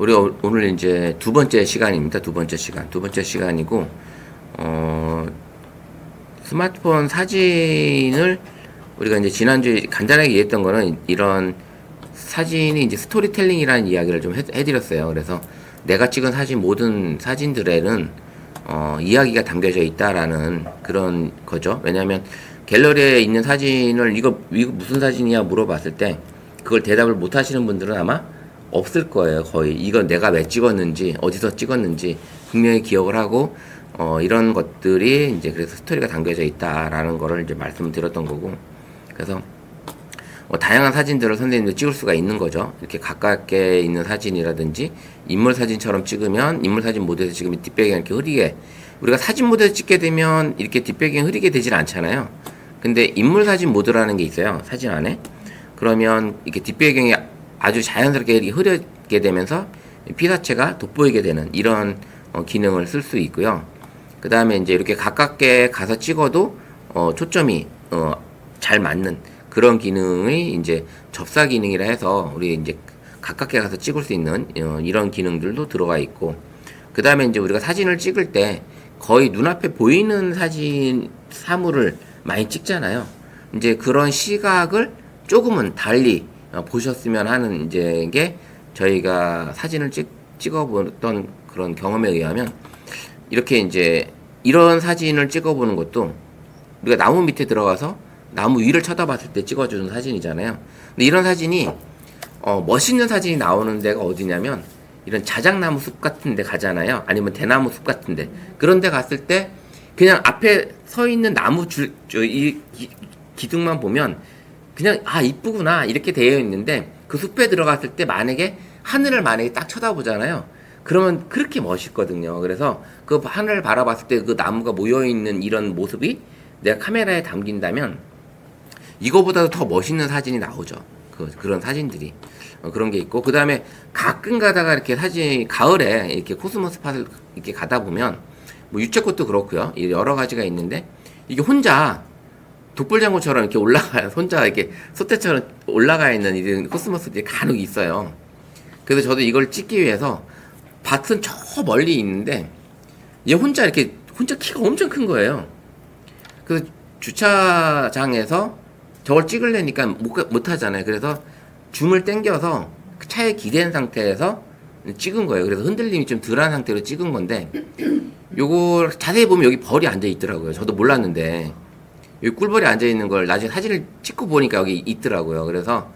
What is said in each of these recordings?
우리가 오늘 이제 두 번째 시간입니다. 두 번째 시간. 두 번째 시간이고, 스마트폰 사진을 우리가 이제 지난주에 간단하게 얘기했던 거는 이런 사진이 이제 스토리텔링이라는 이야기를 좀 해드렸어요. 그래서 내가 찍은 사진 모든 사진들에는 이야기가 담겨져 있다라는 그런 거죠. 왜냐하면 갤러리에 있는 사진을 이거 무슨 사진이야 물어봤을 때 그걸 대답을 못 하시는 분들은 아마 없을 거예요. 거의 이건 내가 왜 찍었는지 어디서 찍었는지 분명히 기억을 하고 이런 것들이 이제 그래서 스토리가 담겨져 있다라는 거를 이제 말씀드렸던 거고, 그래서 다양한 사진들을 선생님도 찍을 수가 있는 거죠. 이렇게 가깝게 있는 사진이라든지 인물 사진처럼 찍으면 인물 사진 모드에서 찍으면 뒷배경이 이렇게 흐리게, 우리가 사진 모드에서 찍게 되면 이렇게 뒷배경이 흐리게 되질 않잖아요. 근데 인물 사진 모드라는 게 있어요, 사진 안에. 그러면 이렇게 뒷배경이 아주 자연스럽게 흐르게 되면서 피사체가 돋보이게 되는 이런 기능을 쓸 수 있고요. 그 다음에 이제 이렇게 가깝게 가서 찍어도 초점이 잘 맞는 그런 기능이 이제 접사 기능이라 해서 우리 이제 가깝게 가서 찍을 수 있는 이런 기능들도 들어가 있고, 그 다음에 이제 우리가 사진을 찍을 때 거의 눈앞에 보이는 사진 사물을 많이 찍잖아요. 이제 그런 시각을 조금은 달리 보셨으면 하는 이제 게 저희가 사진을 찍어보던 그런 경험에 의하면, 이렇게 이제 이런 사진을 찍어보는 것도 우리가 나무 밑에 들어가서 나무 위를 쳐다봤을 때 찍어주는 사진이잖아요. 근데 이런 사진이 멋있는 사진이 나오는 데가 어디냐면 이런 자작나무 숲 같은 데 가잖아요. 아니면 대나무 숲 같은 데, 그런 데 갔을 때 그냥 앞에 서 있는 나무 기둥만 보면 그냥 이쁘구나 이렇게 되어 있는데, 그 숲에 들어갔을 때 만약에 하늘을 만약에 딱 쳐다보잖아요. 그러면 그렇게 멋있거든요. 그래서 그 하늘을 바라봤을 때 그 나무가 모여있는 이런 모습이 내가 카메라에 담긴다면 이거보다도 더 멋있는 사진이 나오죠. 그런 사진들이 그런 게 있고, 그 다음에 가끔 가다가 이렇게 사진 가을에 이렇게 코스모스 팟을 이렇게 가다 보면 뭐 유채꽃도 그렇고요, 여러 가지가 있는데 이게 혼자 독불장구처럼 이렇게 올라가요. 혼자 이렇게 소떼처럼 올라가 있는 이런 코스모스들이 간혹 있어요. 그래서 저도 이걸 찍기 위해서 밭은 저 멀리 있는데 얘 혼자 키가 엄청 큰 거예요. 그래서 주차장에서 저걸 찍으려니까 못 하잖아요. 그래서 줌을 당겨서 차에 기댄 상태에서 찍은 거예요. 그래서 흔들림이 좀 덜한 상태로 찍은 건데, 요거 자세히 보면 여기 벌이 앉아 있더라고요. 저도 몰랐는데 여기 꿀벌이 앉아 있는 걸 나중에 사진을 찍고 보니까 여기 있더라고요. 그래서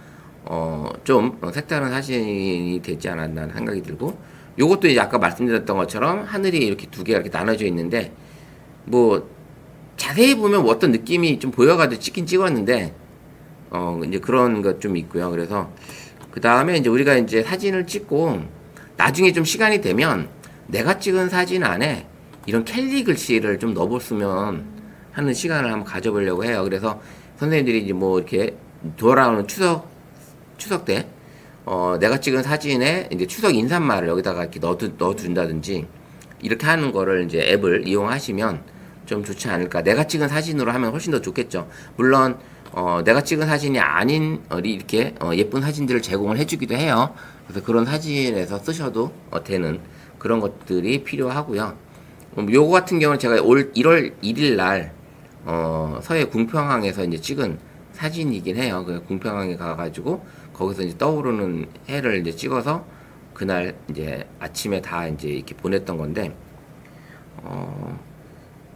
좀 색다른 사진이 되지 않았나 하는 생각이 들고, 요것도 이제 아까 말씀드렸던 것처럼 하늘이 이렇게 두 개가 이렇게 나눠져 있는데 뭐 자세히 보면 뭐 어떤 느낌이 좀 보여가지고 찍긴 찍었는데 이제 그런 것 좀 있고요. 그래서 그 다음에 이제 우리가 이제 사진을 찍고 나중에 좀 시간이 되면 내가 찍은 사진 안에 이런 캘리글씨를 좀 넣어봤으면 하는 시간을 한번 가져보려고 해요. 그래서 선생님들이 이제 뭐 이렇게 돌아오는 추석 때 내가 찍은 사진에 이제 추석 인사말을 여기다가 이렇게 넣어준다든지 이렇게 하는 거를 이제 앱을 이용하시면 좀 좋지 않을까. 내가 찍은 사진으로 하면 훨씬 더 좋겠죠. 물론 내가 찍은 사진이 아닌 이렇게 예쁜 사진들을 제공을 해주기도 해요. 그래서 그런 사진에서 쓰셔도 되는 그런 것들이 필요하고요. 요거 같은 경우는 제가 올 1월 1일 날 서해 궁평항에서 이제 찍은 사진이긴 해요. 그 궁평항에 가가지고 거기서 이제 떠오르는 해를 이제 찍어서 그날 이제 아침에 다 이제 이렇게 보냈던 건데,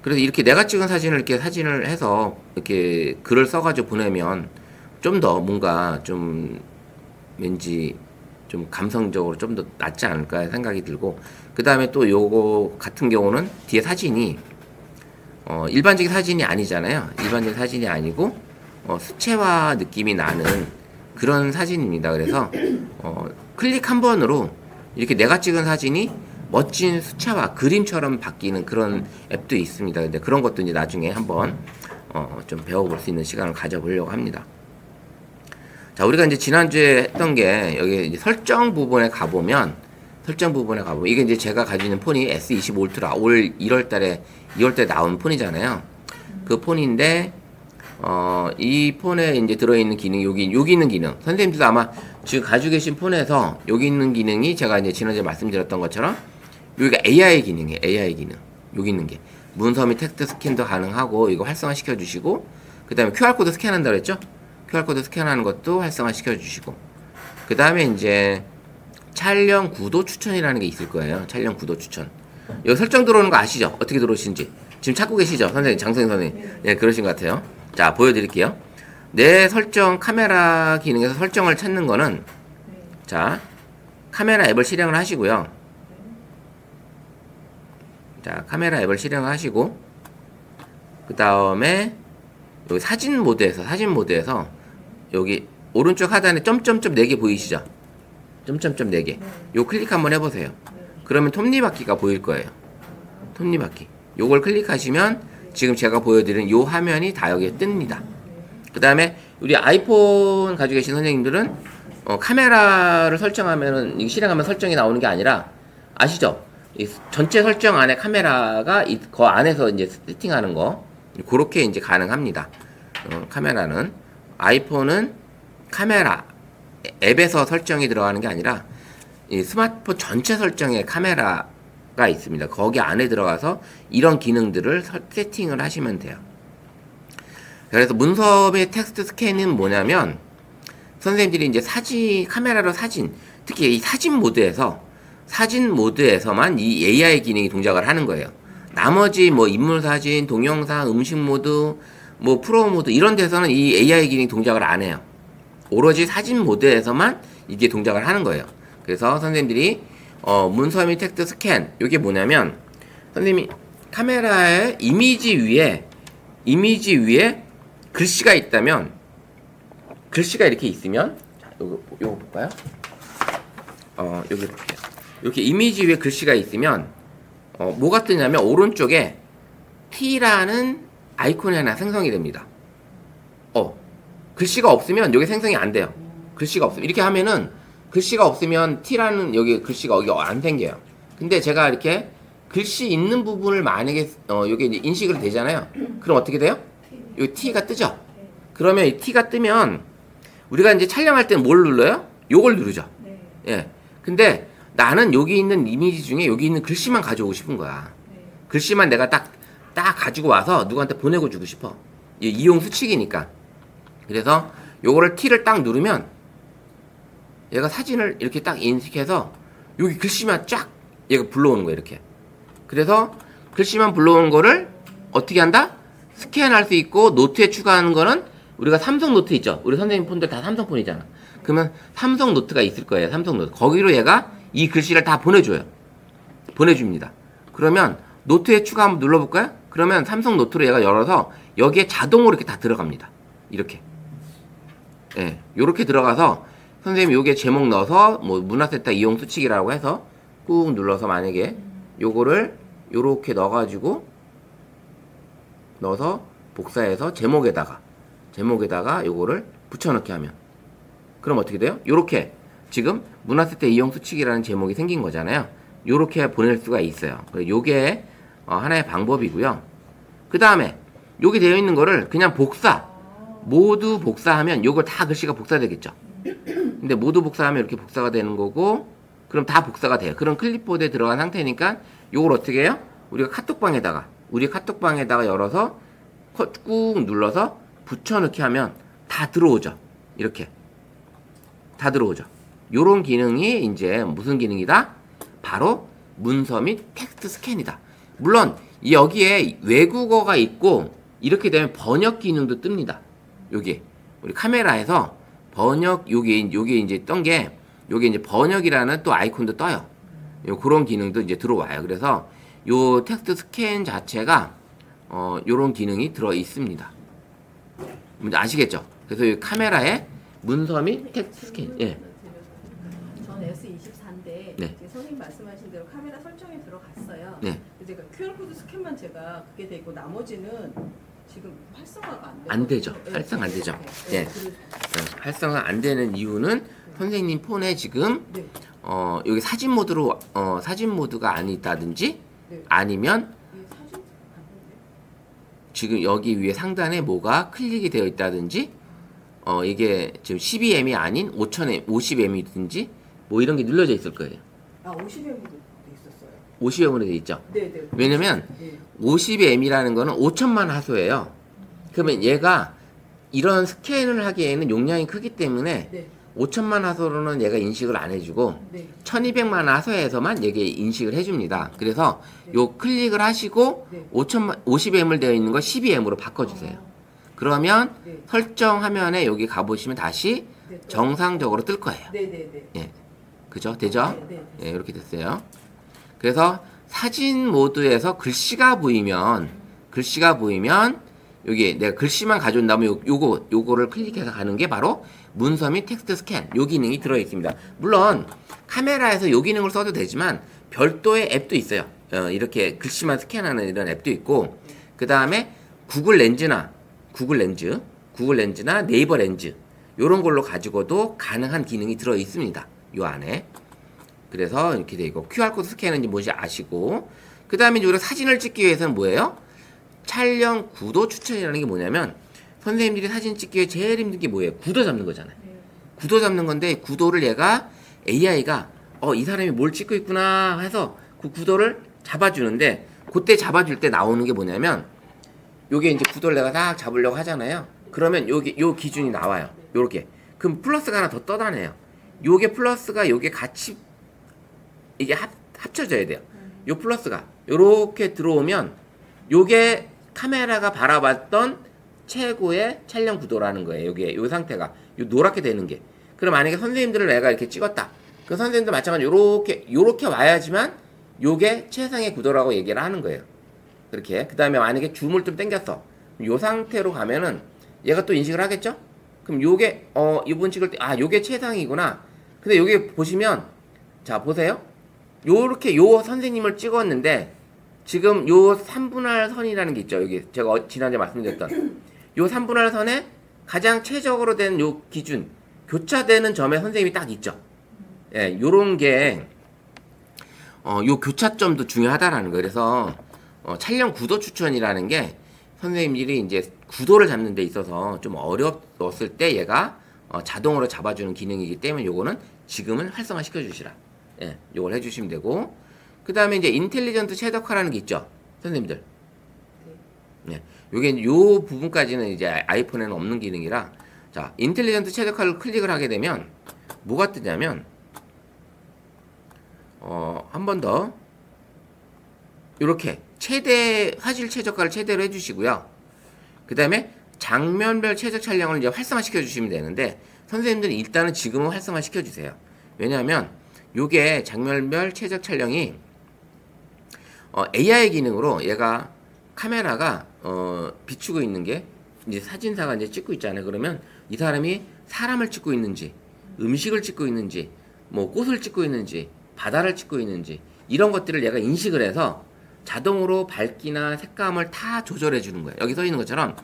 그래서 이렇게 내가 찍은 사진을 이렇게 사진을 해서 이렇게 글을 써가지고 보내면 좀 더 뭔가 좀 왠지 좀 감성적으로 좀 더 낫지 않을까 생각이 들고, 그 다음에 또 요거 같은 경우는 뒤에 사진이 일반적인 사진이 아니잖아요. 일반적인 사진이 아니고 수채화 느낌이 나는 그런 사진입니다. 그래서 클릭 한 번으로 이렇게 내가 찍은 사진이 멋진 수채화 그림처럼 바뀌는 그런 앱도 있습니다. 근데 그런 것도 이제 나중에 한번 좀 배워볼 수 있는 시간을 가져보려고 합니다. 자, 우리가 이제 지난주에 했던 게 여기 이제 설정 부분에 가보면 이게 이제 제가 가지고 있는 폰이 S25 울트라 올 2월달에 나온 폰이잖아요. 그 폰인데 이 폰에 이제 들어있는 기능이 여기 있는 기능. 선생님들도 아마 지금 가지고 계신 폰에서 여기 있는 기능이 제가 이제 지난주에 말씀드렸던 것처럼 여기가 AI 기능이에요. AI 기능. 여기 있는 게. 문서 및 텍스트 스캔도 가능하고 이거 활성화 시켜주시고 그 다음에 QR코드 스캔한다고 했죠? QR코드 스캔하는 것도 활성화 시켜주시고 그 다음에 이제 촬영 구도 추천이라는 게 있을 거예요. 촬영 구도 추천. 여기 설정 들어오는 거 아시죠? 어떻게 들어오시는지. 지금 찾고 계시죠? 선생님, 장선생 선생님. 네, 그러신 것 같아요. 자, 보여드릴게요. 내 설정 카메라 기능에서 설정을 찾는 거는 자, 카메라 앱을 실행을 하시고요. 자, 카메라 앱을 실행을 하시고 그 다음에 여기 사진 모드에서 여기 오른쪽 하단에 점점점 4개 보이시죠? 점점점 4개. 요 클릭 한번 해보세요. 그러면 톱니바퀴가 보일 거예요. 톱니바퀴. 요걸 클릭하시면 지금 제가 보여드린 요 화면이 다 여기에 뜹니다. 그 다음에 우리 아이폰 가지고 계신 선생님들은 카메라를 설정하면은 실행하면 설정이 나오는 게 아니라 아시죠? 이 전체 설정 안에 카메라가 그 안에서 이제 세팅하는 거 그렇게 이제 가능합니다. 카메라는 아이폰은 카메라 앱에서 설정이 들어가는 게 아니라 이 스마트폰 전체 설정에 카메라가 있습니다. 거기 안에 들어가서 이런 기능들을 세팅을 하시면 돼요. 그래서 문서 및 텍스트 스캔은 뭐냐면 선생님들이 이제 카메라로 사진, 특히 이 사진 모드에서만 이 AI 기능이 동작을 하는 거예요. 나머지 뭐 인물 사진, 동영상, 음식 모드, 뭐 프로 모드 이런 데서는 이 AI 기능이 동작을 안 해요. 오로지 사진 모드에서만 이게 동작을 하는 거예요. 그래서 선생님들이 문서 및 텍스트 스캔 이게 뭐냐면 선생님이 카메라의 이미지 위에 글씨가 있다면 글씨가 이렇게 있으면 자, 요거 볼까요? 여기 볼게요. 이렇게 이미지 위에 글씨가 있으면 뭐가 뜨냐면 오른쪽에 T라는 아이콘이 하나 생성이 됩니다. 글씨가 없으면 여기 생성이 안 돼요. 글씨가 없으면 이렇게 하면은 글씨가 없으면 T라는 여기 글씨가 여기 안 생겨요. 근데 제가 이렇게 글씨 있는 부분을 만약에 여기 이제 인식을 되잖아요. 그럼 어떻게 돼요? 여기 T가 뜨죠. 그러면 이 T가 뜨면 우리가 이제 촬영할 때는 뭘 눌러요? 요걸 누르죠. 예. 근데 나는 여기 있는 이미지 중에 여기 있는 글씨만 가져오고 싶은 거야. 글씨만 내가 딱 가지고 와서 누구한테 보내고 주고 싶어. 이용 수칙이니까. 그래서 요거를 T를 딱 누르면 얘가 사진을 이렇게 딱 인식해서 여기 글씨만 쫙 얘가 불러오는 거야 이렇게. 그래서 글씨만 불러오는 거를 어떻게 한다? 스캔할 수 있고 노트에 추가하는 거는 우리가 삼성 노트 있죠. 우리 선생님 폰들 다 삼성 폰이잖아. 그러면 삼성 노트가 있을 거예요. 삼성 노트. 거기로 얘가 이 글씨를 다 보내줘요. 보내줍니다. 그러면 노트에 추가 한번 눌러볼까요? 그러면 삼성 노트로 얘가 열어서 여기에 자동으로 이렇게 다 들어갑니다. 이렇게. 예, 요렇게 들어가서 선생님이 요게 제목 넣어서 뭐 문화세탁 이용 수칙이라고 해서 꾹 눌러서 만약에 요거를 요렇게 넣어가지고 넣어서 복사해서 제목에다가 요거를 붙여넣기 하면 그럼 어떻게 돼요? 요렇게 지금 문화세탁 이용 수칙이라는 제목이 생긴 거잖아요. 요렇게 보낼 수가 있어요. 요게 하나의 방법이고요. 그 다음에 여기 되어 있는 거를 그냥 모두 복사하면 요걸 다 글씨가 복사되겠죠. 근데 모두 복사하면 이렇게 복사가 되는 거고 그럼 다 복사가 돼요. 그럼 클립보드에 들어간 상태니까 요걸 어떻게 해요? 우리 카톡방에다가 열어서 꾹 눌러서 붙여넣기 하면 다 들어오죠. 이렇게 다 들어오죠. 요런 기능이 이제 무슨 기능이다? 바로 문서 및 텍스트 스캔이다. 물론 여기에 외국어가 있고 이렇게 되면 번역 기능도 뜹니다. 여기 우리 카메라에서 번역 요게 이제 뜬 게 요게 이제 번역이라는 또 아이콘도 떠요. 그런 기능도 이제 들어와요. 그래서 요 텍스트 스캔 자체가 요런 기능이 들어 있습니다. 뭔지 아시겠죠? 그래서 이 카메라에 문서 및 텍스트 스캔. 예. 전 S24인데 네. 선생님 말씀하신 대로 카메라 설정에 들어갔어요. 네. 제가 QR코드 스캔만 제가 그게 돼 있고 나머지는 지금 활성화가 안 되죠. 활성 안 되죠. 예. 활성화 안 되는 이유는 선생님 폰에 지금 네. 여기 사진 모드가 안 있다든지 네. 아니면 사진 지금 여기 위에 상단에 뭐가 클릭이 되어 있다든지 이게 지금 12M이 아닌 5000M, 50M이든지 뭐 이런 게 눌러져 있을 거예요. 아 50M도 있었어요. 50M으로 되어 있죠. 네네. 왜냐면 네. 50M이라는 거는 5천만 화소예요. 그러면 얘가 이런 스캔을 하기에는 용량이 크기 때문에 네. 5천만 화소로는 얘가 인식을 안 해주고 네. 1200만 화소에서만 얘게 인식을 해줍니다. 그래서 네. 요 클릭을 하시고 네. 50M을 되어 있는 거 12M으로 바꿔주세요. 그러면 네. 설정 화면에 여기 가보시면 다시 네. 또- 정상적으로 뜰 거예요. 네네네. 예. 그죠? 되죠? 네. 예, 이렇게 됐어요. 그래서 사진 모드에서 글씨가 보이면 여기 내가 글씨만 가져온다면 요거를 클릭해서 가는 게 바로 문서 및 텍스트 스캔 요 기능이 들어 있습니다. 물론 카메라에서 요 기능을 써도 되지만 별도의 앱도 있어요. 이렇게 글씨만 스캔하는 이런 앱도 있고 그 다음에 구글 렌즈나 네이버 렌즈 요런 걸로 가지고도 가능한 기능이 들어 있습니다. 요 안에. 그래서 이렇게 돼 있고 QR코드 스캔은 뭔지 아시고 그 다음에 우리가 사진을 찍기 위해서는 뭐예요? 촬영 구도 추천이라는 게 뭐냐면 선생님들이 사진 찍기 위해 제일 힘든 게 뭐예요? 구도 잡는 거잖아요. 구도 잡는 건데 구도를 얘가 AI가 이 사람이 뭘 찍고 있구나 해서 그 구도를 잡아주는데 그때 잡아줄 때 나오는 게 뭐냐면 요게 이제 구도를 내가 딱 잡으려고 하잖아요. 그러면 요 기준이 나와요. 요렇게. 그럼 플러스가 하나 더 떠다녀요. 요게 플러스가 요게 같이 이게 합쳐져야 돼요. 요 플러스가 요렇게 들어오면 요게 카메라가 바라봤던 최고의 촬영 구도라는 거예요. 요게 요 상태가 요 노랗게 되는 게. 그럼 만약에 선생님들을 내가 이렇게 찍었다. 그 선생님도 마찬가지로 요렇게 와야지만 요게 최상의 구도라고 얘기를 하는 거예요. 그렇게. 그 다음에 만약에 줌을 좀 당겼어. 요 상태로 가면은 얘가 또 인식을 하겠죠? 그럼 요게 이분 찍을 때 요게 최상이구나. 근데 요게 보시면 자 보세요. 요렇게 요 선생님을 찍었는데 지금 요 3분할 선이라는 게 있죠. 여기 제가 지난주에 말씀드렸던 요 3분할 선에 가장 최적으로 된 요 기준 교차되는 점에 선생님이 딱 있죠. 예, 요런 게 요 교차점도 중요하다라는 거예요. 그래서 촬영 구도 추천이라는 게 선생님들이 이제 구도를 잡는 데 있어서 좀 어려웠을 때 얘가 자동으로 잡아주는 기능이기 때문에 요거는 지금은 활성화 시켜주시라. 예, 요걸 해주시면 되고 그 다음에 이제 인텔리전트 최적화라는 게 있죠, 선생님들. 예, 요게 요 부분까지는 이제 아이폰에는 없는 기능이라 자 인텔리전트 최적화를 클릭을 하게 되면 뭐가 뜨냐면 한 번 더 이렇게 최대 화질 최적화를 최대로 해주시고요. 그 다음에 장면별 최적 촬영을 이제 활성화 시켜주시면 되는데 선생님들은 일단은 지금은 활성화 시켜주세요. 왜냐하면 요게 장면별 최적 촬영이 AI 기능으로 얘가 카메라가 비추고 있는 게 이제 사진사가 이제 찍고 있잖아요. 그러면 이 사람이 사람을 찍고 있는지 음식을 찍고 있는지 뭐 꽃을 찍고 있는지 바다를 찍고 있는지 이런 것들을 얘가 인식을 해서 자동으로 밝기나 색감을 다 조절해 주는 거예요. 여기 써 있는 것처럼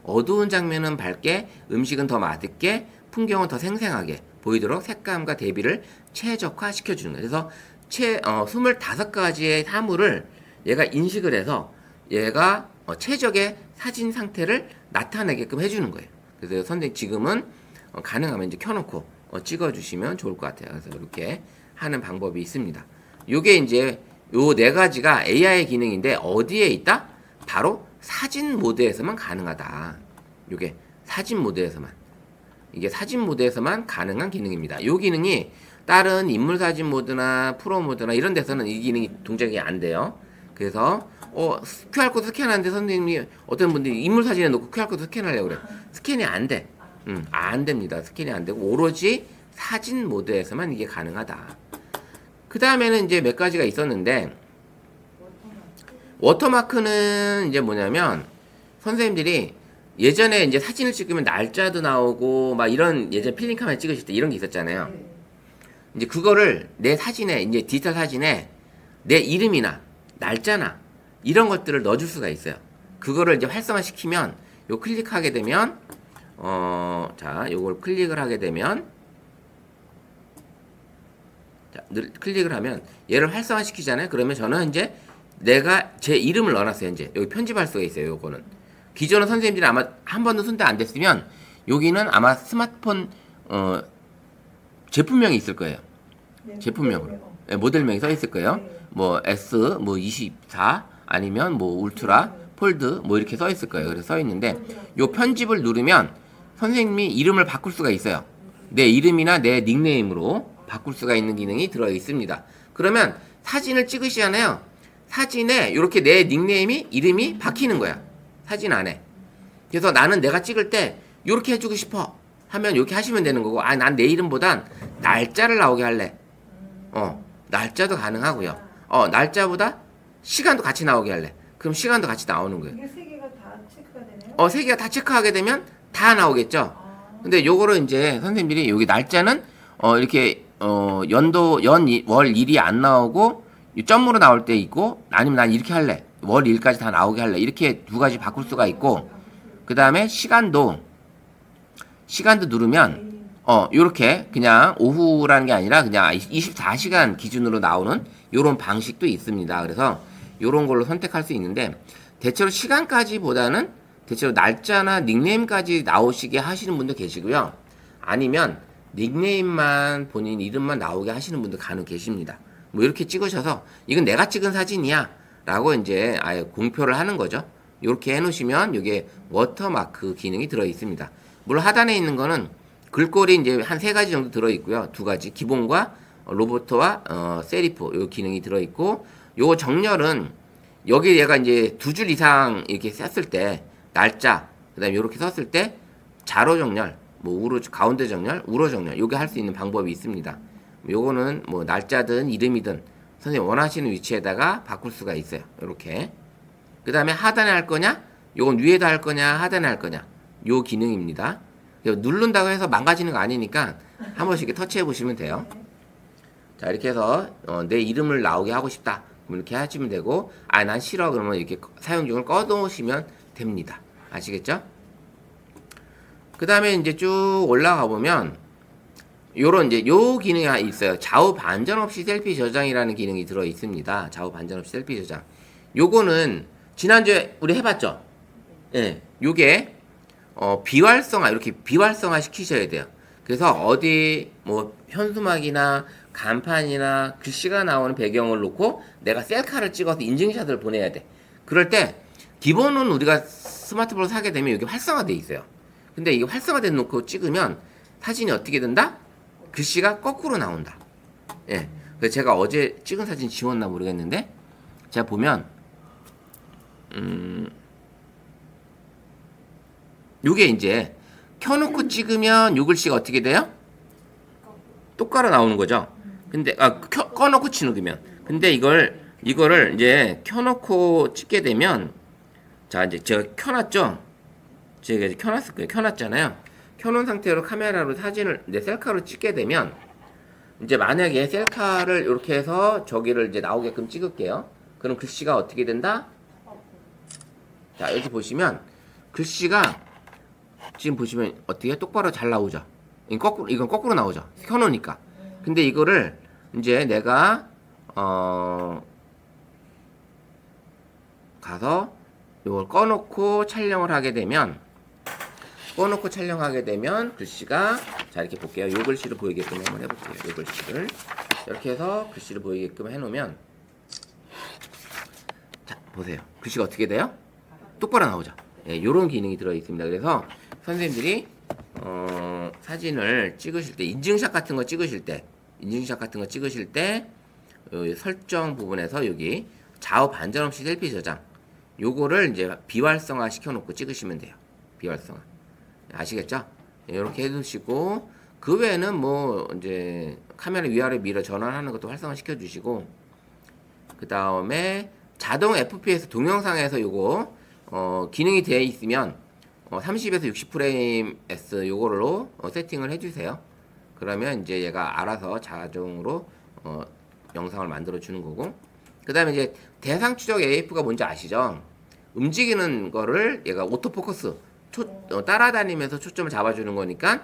어두운 장면은 밝게, 음식은 더 맛있게, 풍경은 더 생생하게 보이도록 색감과 대비를 최적화 시켜주는 거예요. 그래서 25가지의 사물을 얘가 인식을 해서 얘가 최적의 사진 상태를 나타내게끔 해주는 거예요. 그래서 선생님 지금은 가능하면 이제 켜놓고 찍어주시면 좋을 것 같아요. 그래서 이렇게 하는 방법이 있습니다. 요게 이제 요 네 가지가 AI 기능인데 어디에 있다? 바로 사진 모드에서만 가능하다. 요게 사진 모드에서만. 이게 사진 모드에서만 가능한 기능입니다. 요 기능이 다른 인물 사진 모드나 프로 모드나 이런 데서는 이 기능이 동작이 안 돼요. 그래서 QR코드 스캔하는데 선생님이 어떤 분들이 인물 사진에 놓고 QR코드 스캔하려고 그래요. 스캔이 안 돼. 안 됩니다. 스캔이 안 되고 오로지 사진 모드에서만 이게 가능하다. 그 다음에는 이제 몇 가지가 있었는데 워터마크는 이제 뭐냐면 선생님들이 예전에 이제 사진을 찍으면 날짜도 나오고 막 이런 예전 필름 카메라 찍으실 때 이런 게 있었잖아요. 이제 그거를 내 사진에 이제 디지털 사진에 내 이름이나 날짜나 이런 것들을 넣어줄 수가 있어요. 그거를 이제 활성화 시키면 요 클릭하게 되면 자 요걸 클릭을 하게 되면 자, 클릭을 하면 얘를 활성화 시키잖아요. 그러면 저는 이제 내가 제 이름을 넣어놨어요. 이제 여기 편집할 수가 있어요. 요거는 기존의 선생님들이 아마 한 번도 손대 안 댔으면 여기는 아마 스마트폰 제품명이 있을 거예요. 네, 제품명으로. 네, 네, 모델명이 써 있을 거예요. 네. 뭐 S 뭐 24 아니면 뭐 울트라 폴드 뭐 이렇게 써 있을 거예요. 그래서 써 있는데 요 편집을 누르면 선생님이 이름을 바꿀 수가 있어요. 내 이름이나 내 닉네임으로 바꿀 수가 있는 기능이 들어 있습니다. 그러면 사진을 찍으시잖아요. 사진에 이렇게 내 닉네임이 이름이 박히는 거야. 사진 안에. 그래서 나는 내가 찍을 때 이렇게 해주고 싶어 하면 이렇게 하시면 되는 거고, 아, 난 내 이름보단 날짜를 나오게 할래. 날짜도 가능하고요. 날짜보다 시간도 같이 나오게 할래. 그럼 시간도 같이 나오는 거예요. 이게 세 개가 다 체크가 되네요. 세 개가 다 체크하게 되면 다 나오겠죠. 아, 근데 요거를 이제 선생님들이 여기 날짜는 이렇게 연도 월 일이 안 나오고 이 점으로 나올 때 있고, 아니면 난 이렇게 할래. 월 일까지 다 나오게 할래. 이렇게 두 가지 바꿀 수가 있고, 그 다음에 시간도 누르면 요렇게 그냥 오후라는 게 아니라 그냥 24시간 기준으로 나오는 요런 방식도 있습니다. 그래서 요런 걸로 선택할 수 있는데, 대체로 시간까지보다는 대체로 날짜나 닉네임까지 나오시게 하시는 분도 계시고요. 아니면 닉네임만 본인 이름만 나오게 하시는 분도 간혹 계십니다. 뭐 이렇게 찍으셔서 이건 내가 찍은 사진이야 라고 이제 아예 공표를 하는 거죠. 이렇게 해놓으시면 이게 워터마크 기능이 들어 있습니다. 물론 하단에 있는 거는 글꼴이 이제 한 3가지 정도 들어 있고요. 2가지 기본과 로보트와 세리프 요 기능이 들어 있고, 요 정렬은 여기 얘가 이제 2줄 이상 이렇게 썼을 때 날짜, 그다음에 이렇게 썼을 때 자로 정렬, 뭐 우로 가운데 정렬, 우로 정렬 요게 할 수 있는 방법이 있습니다. 요거는 뭐 날짜든 이름이든 선생님 원하시는 위치에다가 바꿀 수가 있어요. 이렇게. 그 다음에 하단에 할 거냐, 요건 위에다 할 거냐, 하단에 할 거냐, 요 기능입니다. 누른다고 해서 망가지는 거 아니니까 한 번씩 이렇게 터치해 보시면 돼요. 자, 이렇게 해서 내 이름을 나오게 하고 싶다 그럼 이렇게 하시면 되고, 아 난 싫어 그러면 이렇게 사용 중을 꺼 놓으시면 됩니다. 아시겠죠? 그 다음에 이제 쭉 올라가 보면 요런 이제 요 기능이 있어요. 좌우 반전 없이 셀피 저장이라는 기능이 들어 있습니다. 좌우 반전 없이 셀피 저장. 요거는 지난주에 우리 해봤죠? 예, 요게 비활성화, 이렇게 비활성화 시키셔야 돼요. 그래서 어디 뭐 현수막이나 간판이나 글씨가 나오는 배경을 놓고 내가 셀카를 찍어서 인증샷을 보내야 돼. 그럴 때 기본은 우리가 스마트폰을 사게 되면 이게 활성화돼 있어요. 근데 이게 활성화돼 놓고 찍으면 사진이 어떻게 된다? 글씨가 거꾸로 나온다. 예. 그래서 제가 어제 찍은 사진 지웠나 모르겠는데, 제가 보면 요게 이제 켜놓고 찍으면 요 글씨가 어떻게 돼요? 똑바로 나오는 거죠. 근데 꺼놓고 찍으면. 근데 이거를 이제 켜놓고 찍게 되면, 자 이제 제가 켜놨죠. 제가 이제 켜놨을 거예요. 켜놨잖아요. 켜놓은 상태로 카메라로 사진을 이제 셀카로 찍게 되면, 이제 만약에 셀카를 이렇게 해서 저기를 이제 나오게끔 찍을게요. 그럼 글씨가 어떻게 된다? 자, 여기 보시면 글씨가 지금 보시면 어떻게 똑바로 잘 나오죠. 이건 거꾸로 나오죠. 켜놓으니까. 근데 이거를 이제 내가 가서 이걸 꺼놓고 촬영을 하게 되면, 글씨가, 자 이렇게 볼게요. 요 글씨를 보이게끔 한번 해볼게요. 요 글씨를 이렇게 해서 글씨를 보이게끔 해놓으면, 자 보세요. 글씨가 어떻게 돼요? 똑바로 나오죠. 예, 요런 기능이 들어 있습니다. 그래서 선생님들이 사진을 찍으실 때, 인증샷 같은 거 찍으실 때 설정 부분에서 여기 좌우 반전 없이 셀피 저장, 요거를 이제 비활성화 시켜놓고 찍으시면 돼요. 비활성화. 아시겠죠? 이렇게 해두시고, 그 외에는 뭐 이제 카메라 위아래 미러 전환하는 것도 활성화 시켜주시고, 그 다음에 자동 FPS 동영상에서 요거 기능이 되어 있으면 30에서 60 프레임 S 요거로 세팅을 해주세요. 그러면 이제 얘가 알아서 자동으로 영상을 만들어 주는 거고, 그 다음에 이제 대상 추적 AF가 뭔지 아시죠? 움직이는 거를 얘가 오토포커스 따라다니면서 초점을 잡아주는 거니까